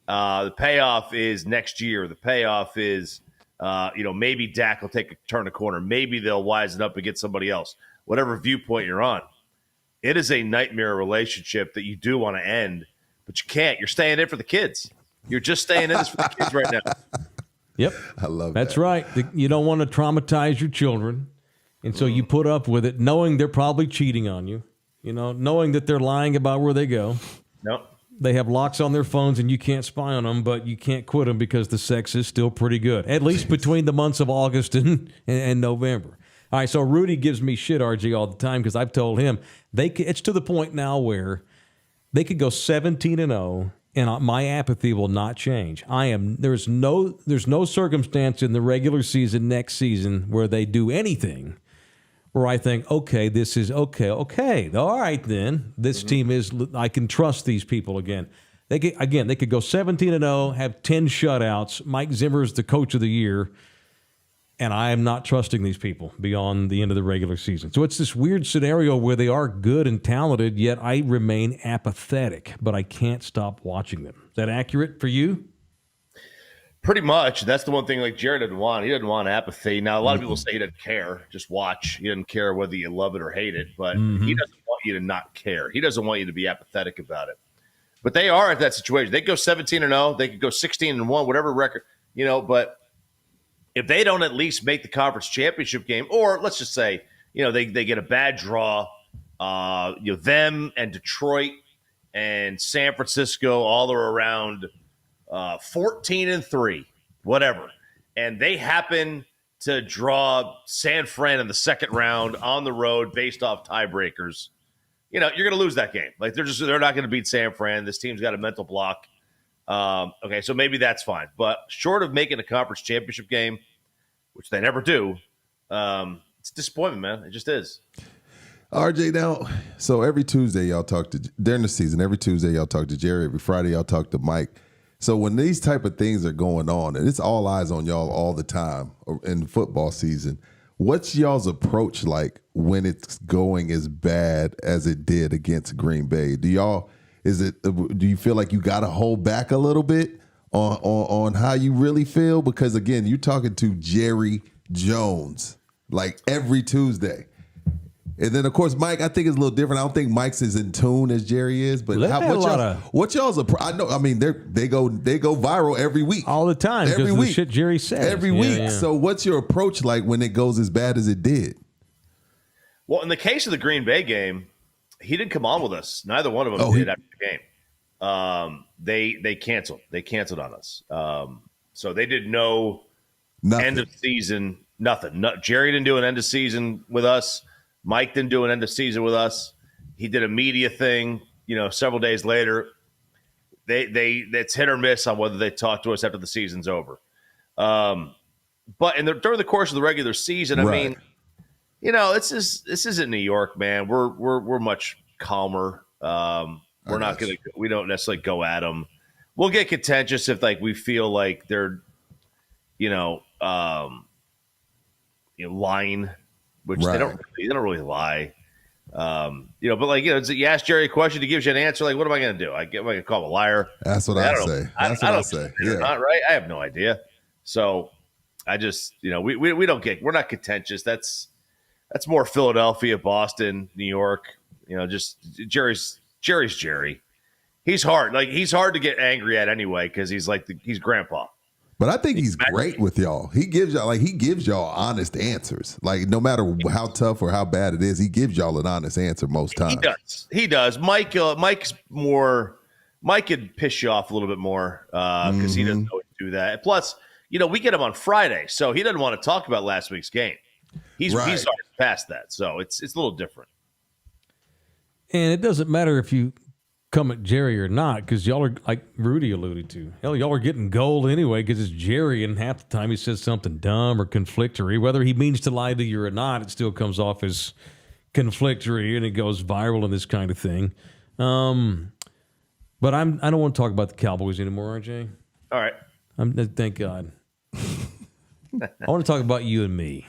The payoff is next year. The payoff is, maybe Dak will turn a corner. Maybe they'll wisen up and get somebody else. Whatever viewpoint you're on. It is a nightmare relationship that you do want to end, but you can't. You're staying in for the kids. You're just staying in this for the kids right now. Yep. I love That's that. right. You don't want to traumatize your children, and so you put up with it, knowing they're probably cheating on you, knowing that they're lying about where they go. Nope. They have locks on their phones, and you can't spy on them, but you can't quit them because the sex is still pretty good, at least between the months of August and November. All right, so Rudy gives me shit, RG, all the time because I've told him it's to the point now where they could go 17-0 and my apathy will not change. There's no circumstance in the regular season next season where they do anything where I think, okay, this is okay, all right then. This team I can trust these people again. They could go 17-0, have 10 shutouts. Mike Zimmer is the coach of the year. And I am not trusting these people beyond the end of the regular season. So it's this weird scenario where they are good and talented, yet I remain apathetic, but I can't stop watching them. Is that accurate for you? Pretty much. That's the one thing like Jared didn't want. He didn't want apathy. Now, a lot of people say he doesn't care. Just watch. He doesn't care whether you love it or hate it, but he doesn't want you to not care. He doesn't want you to be apathetic about it. But they are at that situation. They go 17-0. They could go 16-1, whatever record, but if they don't at least make the conference championship game, or let's just say, they get a bad draw, them and Detroit and San Francisco all are around 14-3, whatever. And they happen to draw San Fran in the second round on the road based off tiebreakers. You're going to lose that game. Like, they're not going to beat San Fran. This team's got a mental block. Okay, so maybe that's fine. But short of making a conference championship game, which they never do, it's disappointment, man. It just is. RJ, now, so every Tuesday y'all talk to, during the season, every Tuesday y'all talk to Jerry, every Friday y'all talk to Mike. So when these type of things are going on, and it's all eyes on y'all all the time in the football season, what's y'all's approach like when it's going as bad as it did against Green Bay? Do you feel like you got to hold back a little bit on how you really feel? Because again, you're talking to Jerry Jones like every Tuesday. And then, of course, Mike, I think is a little different. I don't think Mike's as in tune as Jerry is. But what y'all's? I know. I mean, they go viral every week, all the time. Every week, the shit Jerry says every week. Yeah. So, what's your approach like when it goes as bad as it did? Well, in the case of the Green Bay game, he didn't come on with us. Neither one of them did after the game. They canceled. They canceled on us. So they did no end of season. Nothing. Jerry didn't do an end of season with us. Mike didn't do an end of season with us. He did a media thing, several days later. It's hit or miss on whether they talk to us after the season's over. But during the course of the regular season, I mean, this isn't New York, man. We're much calmer. We don't necessarily go at them. We'll get contentious if we feel like they're, lying. Which they don't really lie, but you ask Jerry a question, he gives you an answer. Like, what am I going to do? Am I going to call him a liar? That's what I say. That's what I say. Yeah, not right. I have no idea. So I just, we're not contentious. That's more Philadelphia, Boston, New York. Just Jerry's Jerry. He's hard. He's hard to get angry at anyway because he's he's grandpa. But I think he's great with y'all. He gives y'all honest answers. No matter how tough or how bad it is, he gives y'all an honest answer most times. He does. Mike could piss you off a little bit more because he doesn't always do that. Plus, we get him on Friday, so he doesn't want to talk about last week's game. He's already past that, so it's a little different. And it doesn't matter if you come at Jerry or not, because y'all are, like Rudy alluded to, hell, y'all are getting gold anyway because it's Jerry, and half the time he says something dumb or conflictory. Whether he means to lie to you or not, it still comes off as conflictory, and it goes viral and this kind of thing. But I don't want to talk about the Cowboys anymore, RJ. All right. Thank God. I want to talk about you and me.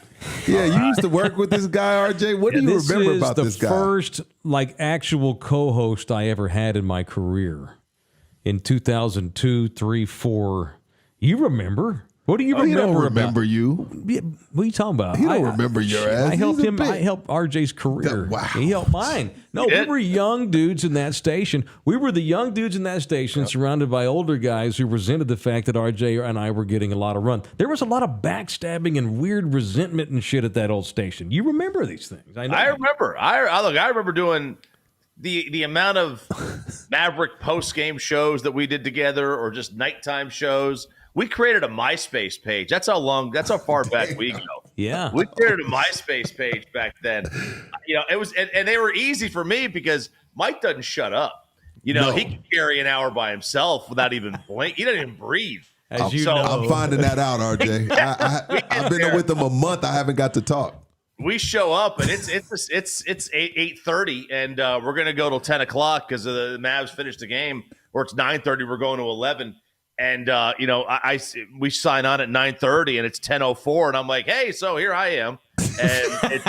Yeah, you used to work with this guy, RJ. What do you remember about this guy? This is the first actual co-host I ever had in my career in 2002, 3, 4. You remember? What do you remember? He don't remember about? you. What are you talking about? He don't remember your ass. I helped him. I helped RJ's career. Wow. He helped mine. No, we were young dudes in that station. We were the young dudes in that station, surrounded by older guys who resented the fact that RJ and I were getting a lot of run. There was a lot of backstabbing and weird resentment and shit at that old station. You remember these things? I know. I remember. I remember doing the amount of Maverick post game shows that we did together, or just nighttime shows. We created a MySpace page. That's how far back we go. Yeah. We created a MySpace page back then. It was, and they were easy for me because Mike doesn't shut up. He can carry an hour by himself without even blink. He doesn't even breathe. As you know. I'm finding that out, RJ. I've been with him a month. I haven't got to talk. We show up and it's 8:30 and we're gonna go till 10 o'clock because the Mavs finished the game, or it's 9:30. We're going to 11. And, we sign on at 9:30 and it's 10:04. And I'm like, hey, so here I am. And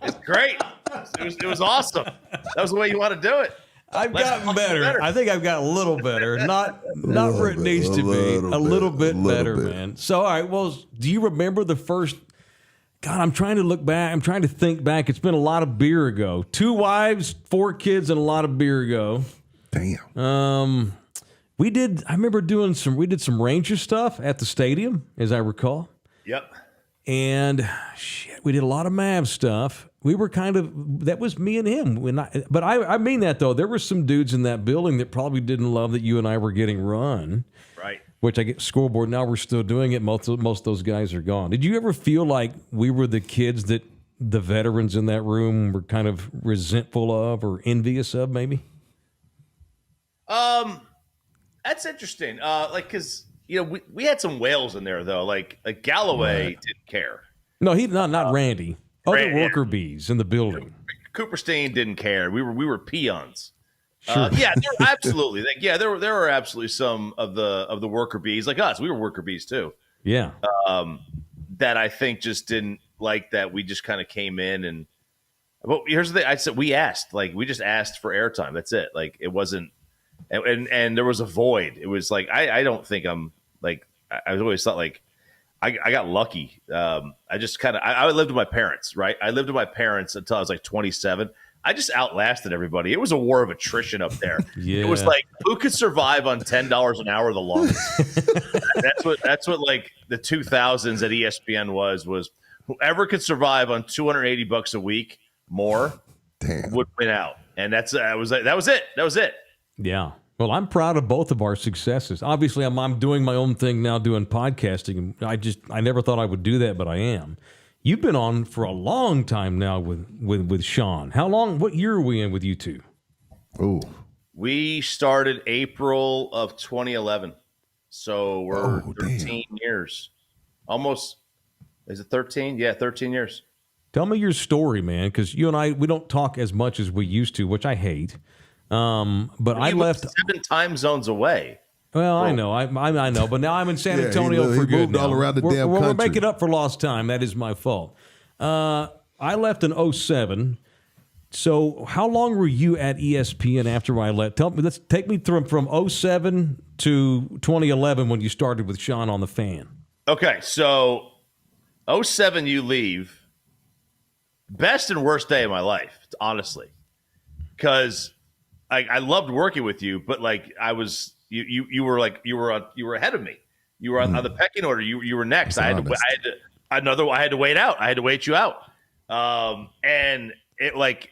it's great. It was awesome. That was the way you want to do it. I've gotten better. I think I've got a little better. Not where it needs to be. A little bit better, man. So, all right. Well, do you remember the first? God, I'm trying to look back. I'm trying to think back. It's been a lot of beer ago. 2 wives, 4 kids, and a lot of beer ago. Damn. I remember we did some Ranger stuff at the stadium, as I recall. Yep. And we did a lot of Mavs stuff. We were that was me and him. But I mean that, though. There were some dudes in that building that probably didn't love that you and I were getting run. Right. Which I get scoreboard. Now we're still doing it. Most of those guys are gone. Did you ever feel like we were the kids that the veterans in that room were kind of resentful of or envious of, maybe? That's interesting. Because we had some whales in there though. Like Galloway didn't care. No, not Randy. Other worker bees in the building. Cooperstein didn't care. We were peons. Sure. There absolutely. There were absolutely some of the worker bees like us. We were worker bees too. Yeah. That I think just didn't like that. We just kind of came in and. Well, here's the thing. I said we asked. We just asked for airtime. That's it. It wasn't. And there was a void. It was I don't think I'm I always thought I got lucky. I just kind of I lived with my parents, right? I lived with my parents until I was like 27. I just outlasted everybody. It was a war of attrition up there. Yeah. It was like who could survive on $10 an hour the longest. that's what like the 2000s at ESPN was whoever could survive on $280 a week more would win out. And that was it. Yeah. Well, I'm proud of both of our successes. Obviously, I'm doing my own thing now, doing podcasting. I never thought I would do that, but I am. You've been on for a long time now with Sean. How long? What year are we in with you two? Ooh. We started April of 2011. So we're 13 years. Almost. Is it 13? Yeah, 13 years. Tell me your story, man, because you and I, we don't talk as much as we used to, which I hate. But I left 7 time zones away. Well, I know, I know, but now I'm in San Antonio for good. Moved all around the damn we're country. making up for lost time. That is my fault. I left in 07. So how long were you at ESPN after I left? Let's take me from 07 to 2011 when you started with Sean on the Fan. Okay, so 07 you leave. Best and worst day of my life, honestly, because I loved working with you, but like I was, you were ahead of me. You were on the pecking order. You were next. I had to wait out. I had to wait you out. And it like,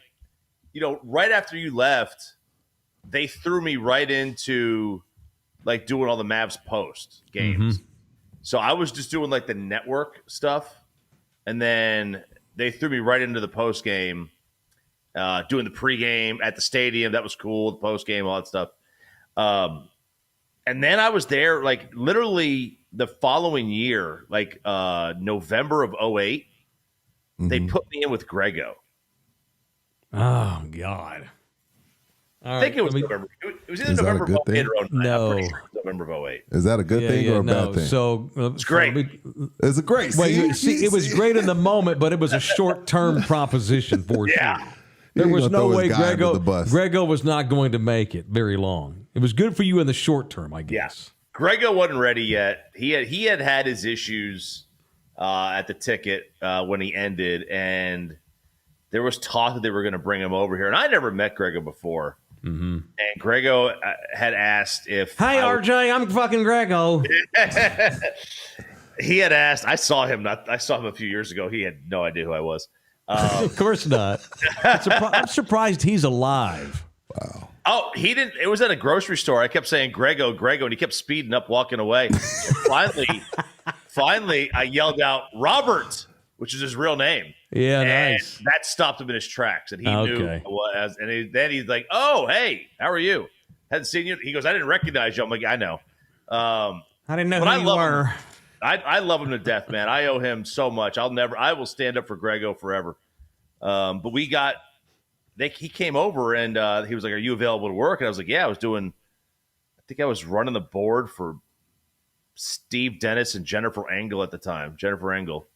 right after you left, they threw me right into like doing all the Mavs post games. Mm-hmm. So I was just doing like the network stuff, and then they threw me right into the post game, doing the pregame at the stadium. That was cool. The post game, all that stuff. And then I was there like literally the following year, like November of 08. Mm-hmm. They put me in with Grego. Oh God! I think it was November. It was either November of 08 or 09. No. I'm pretty sure it was November of 08. Is that a good thing or a bad thing? So it's great. It's a great. It was great in the moment, but it was a short-term proposition for sure. There was no way Grego was not going to make it very long. It was good for you in the short term, I guess. Yeah. Grego wasn't ready yet. He had his issues at the ticket when he ended, and there was talk that they were going to bring him over here. And I never met Grego before. Mm-hmm. And Grego had asked if... Hi, RJ. I'm fucking Grego. He had asked... I saw him a few years ago. He had no idea who I was. Of course not. I'm surprised he's alive. Wow. Oh, he didn't... It was at a grocery store. I kept saying, Grego, and he kept speeding up, walking away. Finally, I yelled out, Robert, which is his real name. Yeah, and nice. That stopped him in his tracks, and he knew who I was. And then he's like, "Oh, hey, how are you? Hadn't seen you." He goes, "I didn't recognize you." I'm like, "I know." I didn't know who you were. I love him to death, man. I owe him so much. I will stand up for Grego forever. But he came over and he was like, "Are you available to work?" And I was like, "Yeah." I think I was running the board for Steve Dennis and Jennifer Engel at the time. Jennifer Engel.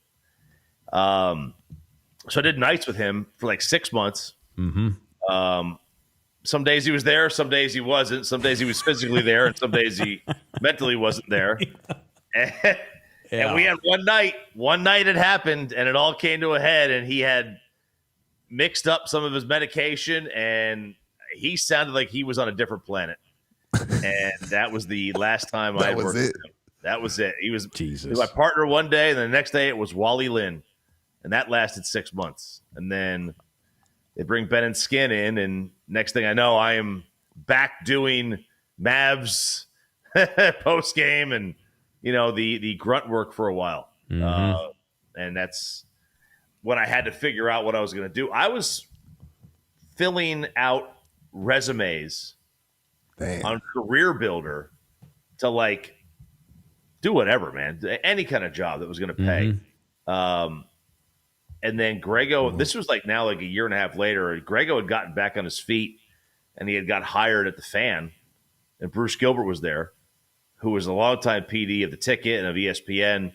So I did nights with him for like 6 months. Mm-hmm. Some days he was there, some days he wasn't. Some days he was physically there, and some days he mentally wasn't there. And we had one night it happened, and it all came to a head, and he had mixed up some of his medication, and he sounded like he was on a different planet. And that was the last time I worked with him. That was it. He was my partner one day, and the next day it was Wally Lynn. And that lasted 6 months. And then they bring Ben and Skin in, and next thing I know, I am back doing Mavs post game and the grunt work for a while. Mm-hmm. And that's when I had to figure out what I was going to do. I was filling out resumes on Career Builder to like do whatever, man, any kind of job that was going to pay. Mm-hmm. And then Grego, this was like now like a year and a half later, Grego had gotten back on his feet and he had got hired at the Fan. And Bruce Gilbert was there, who was a longtime PD of the Ticket and of ESPN.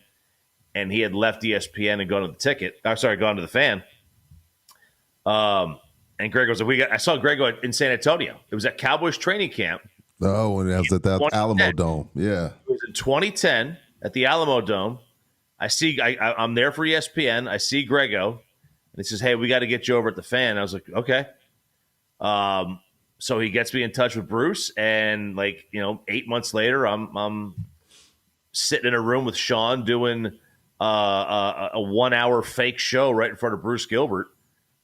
And he had left ESPN and gone to the Fan. And Grego was like, I saw Grego in San Antonio. It was at Cowboys training camp. Oh, and it was at the Alamo Dome. Yeah. It was in 2010 at the Alamo Dome. I'm there for ESPN. I see Grego, and he says, "Hey, we got to get you over at the Fan." I was like, "Okay." So he gets me in touch with Bruce, and 8 months later, I'm sitting in a room with Sean doing a 1 hour fake show right in front of Bruce Gilbert.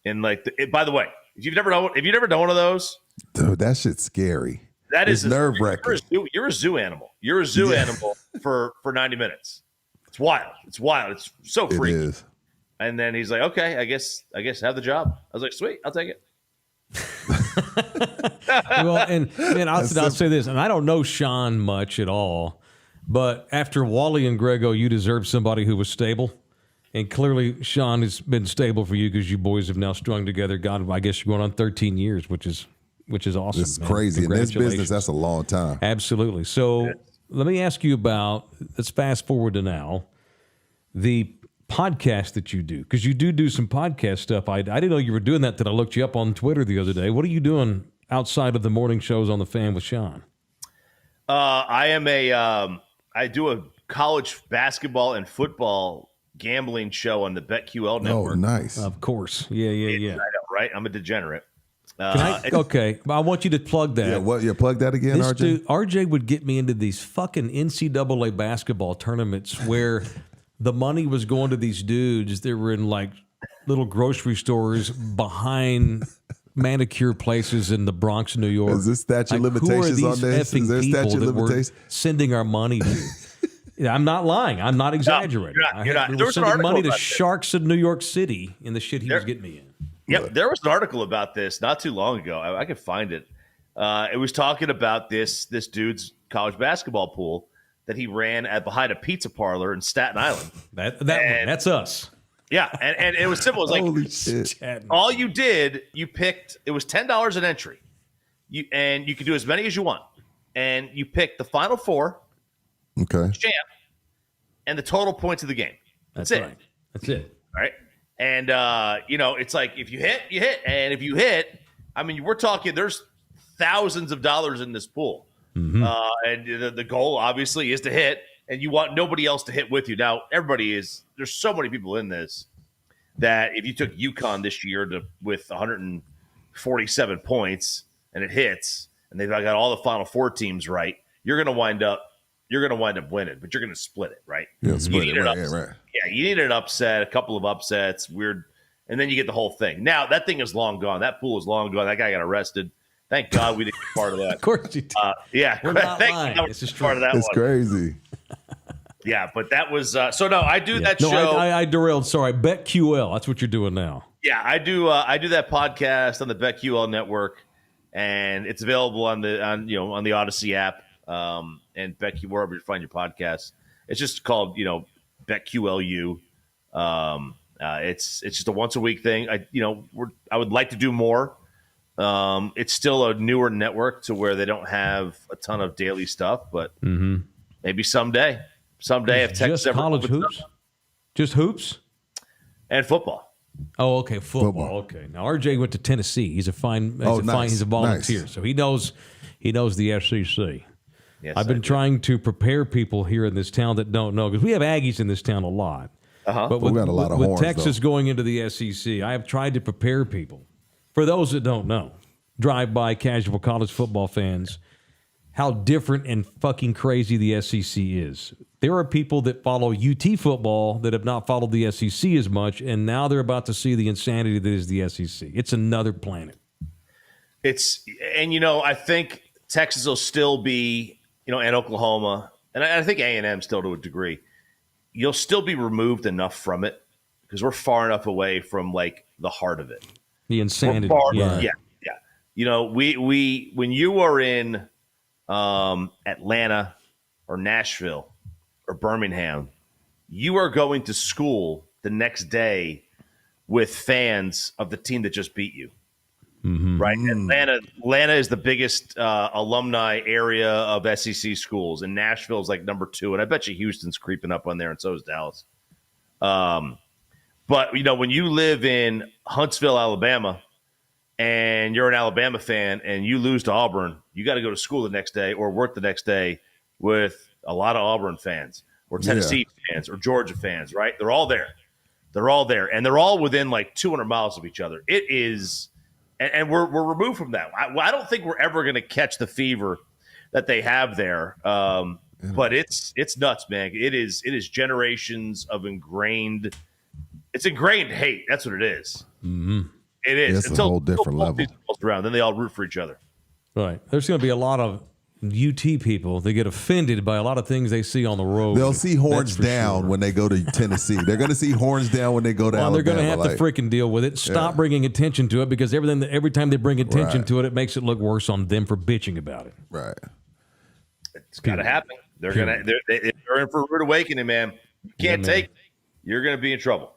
And by the way, if you've never done one of those, Dude, that shit's scary. that is nerve wracking. You're a zoo animal. You're a zoo animal for 90 minutes. It's wild. It's wild. It's so freaky. It is. And then he's like, "Okay, I guess have the job." I was like, "Sweet, I'll take it." Well, and man, I'll say this, and I don't know Sean much at all, but after Wally and Grego, you deserve somebody who was stable. And clearly, Sean has been stable for you because you boys have now strung together. God, I guess you're going on 13 years, which is awesome. It's man. crazy. In this Congratulations. business, that's a long time. Absolutely. So let me ask you about, let's fast forward to now, the podcast that you do, because you do some podcast stuff. I didn't know you were doing that till I looked you up on Twitter the other day. What are you doing outside of the morning shows on the Fan with Sean? I do a college basketball and football gambling show on the BetQL network. Oh, nice. Of course. Yeah. I know, right? I'm a degenerate. Okay, I want you to plug that. Yeah, plug that again, This RJ. dude, RJ would get me into these fucking NCAA basketball tournaments where the money was going to these dudes that were in little grocery stores behind manicure places in the Bronx, New York. Is this statute of who are limitations these on this? effing Is there people statute that of we're limitations? sending our money to? Yeah, I'm not lying. I'm not exaggerating. you're not. We There were was an sending article money to about this. sharks in New York City in the shit he was getting me in. Yep, there was an article about this not too long ago. I could find it. It was talking about this dude's college basketball pool that he ran behind a pizza parlor in Staten Island. That's us. Yeah, and it was simple. It was Holy shit. all you did, you picked. It was $10 an entry, and you could do as many as you want, and you picked the final four, Okay. champ, and the total points of the game. That's it. Right. That's it. All right. And, it's like if you hit, you hit. And if you hit, I mean, we're talking there's thousands of dollars in this pool. And the goal, obviously, is to hit. And you want nobody else to hit with you. Now, there's so many people in this that if you took UConn this year with 147 points and it hits, and they've got all the Final Four teams right, you're going to wind up winning, but you're going to split it, right? Yeah, You split need it. an Right, upset. right. Yeah, you need an upset, a couple of upsets, weird, and then you get the whole thing. Now, that thing is long gone. That pool is long gone. That guy got arrested. Thank God we didn't be part of that. Of course you did. Yeah, We're not thank lying. God we This is didn't be part of that It's one. crazy. Yeah, but that was so. No, I do that No, show. I derailed. Sorry. BetQL. That's what you're doing now. Yeah, I do that podcast on the BetQL network, and it's available on the Odyssey app, and BetQ wherever you find your podcasts. It's just called BetQLU. It's just a once a week thing. I would like to do more. It's still a newer network to where they don't have a ton of daily stuff, but maybe someday if Texas Just ever college opens hoops? up. Just hoops? And football. Oh, okay. Football. Okay. Now RJ went to Tennessee. He's a Nice. he's a volunteer, Nice. so he knows the SEC. Yes, I've been I do. trying to prepare people here in this town that don't know, because we have Aggies in this town a lot. But we got a lot of with horns, Texas though. going into the SEC, I have tried to prepare people. For those that don't know, drive-by casual college football fans, how different and fucking crazy the SEC is. There are people that follow UT football that have not followed the SEC as much, and now they're about to see the insanity that is the SEC. It's another planet. I think Texas will still be, and Oklahoma, and I think A&M still to a degree. You'll still be removed enough from it because we're far enough away from the heart of it. The insanity. Yeah. We when you are in Atlanta or Nashville or Birmingham, you are going to school the next day with fans of the team that just beat you. Right? Atlanta is the biggest alumni area of SEC schools, and Nashville is number 2, and I bet you Houston's creeping up on there, and so is Dallas. But when you live in Huntsville, Alabama, and you're an Alabama fan, and you lose to Auburn, you got to go to school the next day or work the next day with a lot of Auburn fans. or Tennessee fans or Georgia fans, right? They're all there. And they're all within like 200 miles of each other. It is, and we're removed from that. I don't think we're ever going to catch the fever that they have there. But it's nuts, man. It is generations of ingrained hate. That's what it is. Mm-hmm. It is. It's a whole different level. Around, then they all root for each other. Right. There's going to be a lot of UT people that get offended by a lot of things they see on the road. They'll see horns down when they go to Tennessee. They're going to see horns down when they go to Alabama. They're going to have to freaking deal with it. Stop bringing attention to it, because every time they bring attention to it, it makes it look worse on them for bitching about it. Right. It's got to happen. They're in for a rude awakening, man. You can't take it. You're going to be in trouble.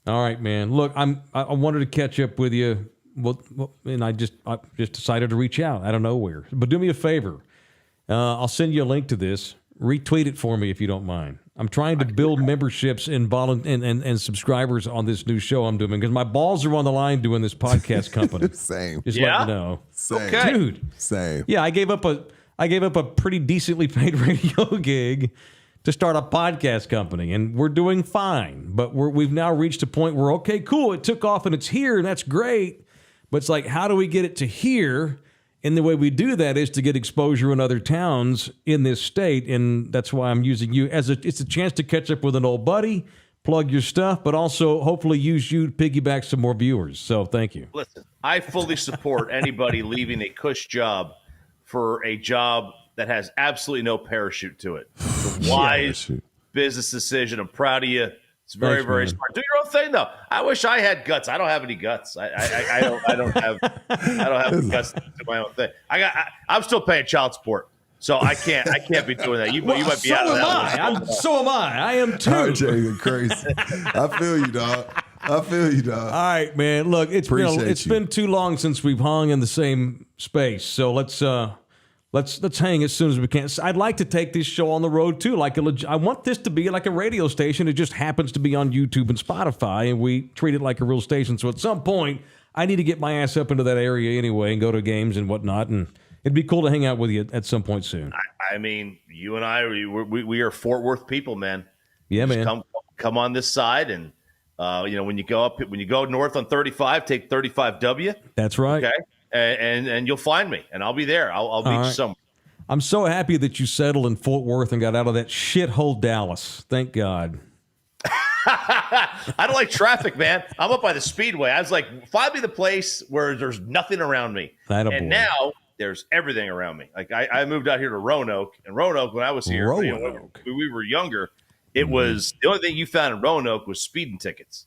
All right, man. Look, I wanted to catch up with you. Well, and I just decided to reach out out of nowhere. But do me a favor. I'll send you a link to this. Retweet it for me if you don't mind. I'm trying to build memberships and subscribers on this new show I'm doing, because my balls are on the line doing this podcast company. Same. Just let you know. Same. Okay. Dude. Same. Yeah, I gave up a pretty decently paid radio gig to start a podcast company, and we're doing fine. But we've now reached a point where, okay, cool, it took off and it's here, and that's great. But it's like, how do we get it to here? And the way we do that is to get exposure in other towns in this state, and that's why I'm using you it's a chance to catch up with an old buddy, plug your stuff, but also hopefully use you to piggyback some more viewers. So thank you. Listen, I fully support anybody leaving a cush job for a job that has absolutely no parachute to it. It's a wise business decision. I'm proud of you. It's very, very smart. Do your own thing, though. I wish I had guts. I don't have any guts. I don't have the guts to do my own thing. I'm still paying child support, so I can't be doing that. You might be out of that. So am I. I am too. RJ, you're crazy. I feel you, dog. All right, man. Look, it's been too long since we've hung in the same space. So let's hang as soon as we can. I'd like to take this show on the road too. I want this to be like a radio station. It just happens to be on YouTube and Spotify, and we treat it like a real station. So at some point, I need to get my ass up into that area anyway and go to games and whatnot. And it'd be cool to hang out with you at some point soon. I mean, you and I, we are Fort Worth people, man. Yeah, just man. Come on this side, and when you go north on 35, take 35W. That's right. Okay. And you'll find me, and I'll be there. I'll meet you somewhere. I'm so happy that you settled in Fort Worth and got out of that shithole Dallas. Thank God. I don't like traffic, man. I'm up by the Speedway. I was like, find me the place where there's nothing around me. Now there's everything around me. Like I moved out here to Roanoke, and Roanoke, when I was here, when we were younger, it was the only thing you found in Roanoke was speeding tickets.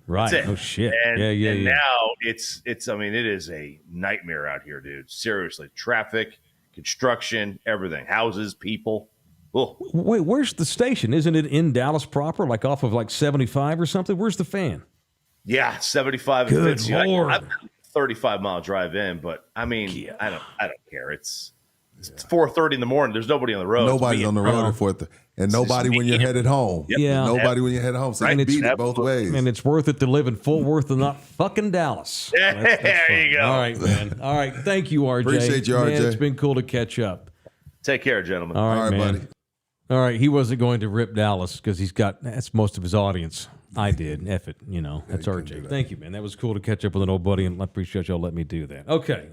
Right. Oh shit. And now it's I mean, it is a nightmare out here, dude. Seriously. Traffic, construction, everything. Houses, people. Ugh. Wait, where's the station? Isn't it in Dallas proper? Like off of like 75 or something? Where's the fan? Yeah, 75 and Good 50. Lord. I've got a 35-mile drive in, but I mean, I don't care. It's 4:30 in the morning. There's nobody on the road. Nobody's on the road at 4:30. And nobody when you're headed home. Yep. Yeah. Nobody when you're headed home. So you beat it both ways. And it's worth it to live in Fort Worth and not fucking Dallas. There you go. All right, man. All right. Thank you, RJ. Appreciate you, RJ. Man, it's been cool to catch up. Take care, gentlemen. All right, man. buddy. All right. He wasn't going to rip Dallas because that's most of his audience. I did. F it. That's RJ. Thank you, man. That was cool to catch up with an old buddy, and I appreciate y'all letting me do that. Okay.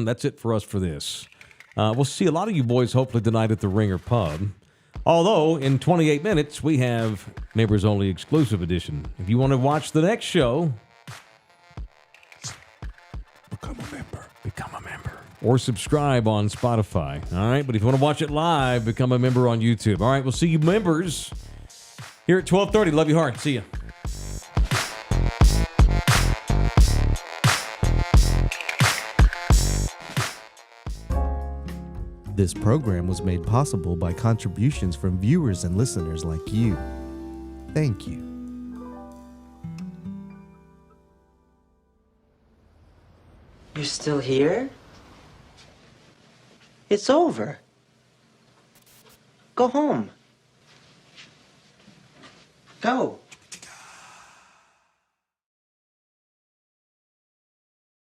That's it for us for this. We'll see a lot of you boys hopefully tonight at the Ringer Pub. Although, in 28 minutes, we have Neighbors Only Exclusive Edition. If you want to watch the next show, Become a member. or subscribe on Spotify. All right? But if you want to watch it live, become a member on YouTube. All right? We'll see you members here at 12:30. Love you hard. See ya. This program was made possible by contributions from viewers and listeners like you. Thank you. You're still here? It's over. Go home. Go.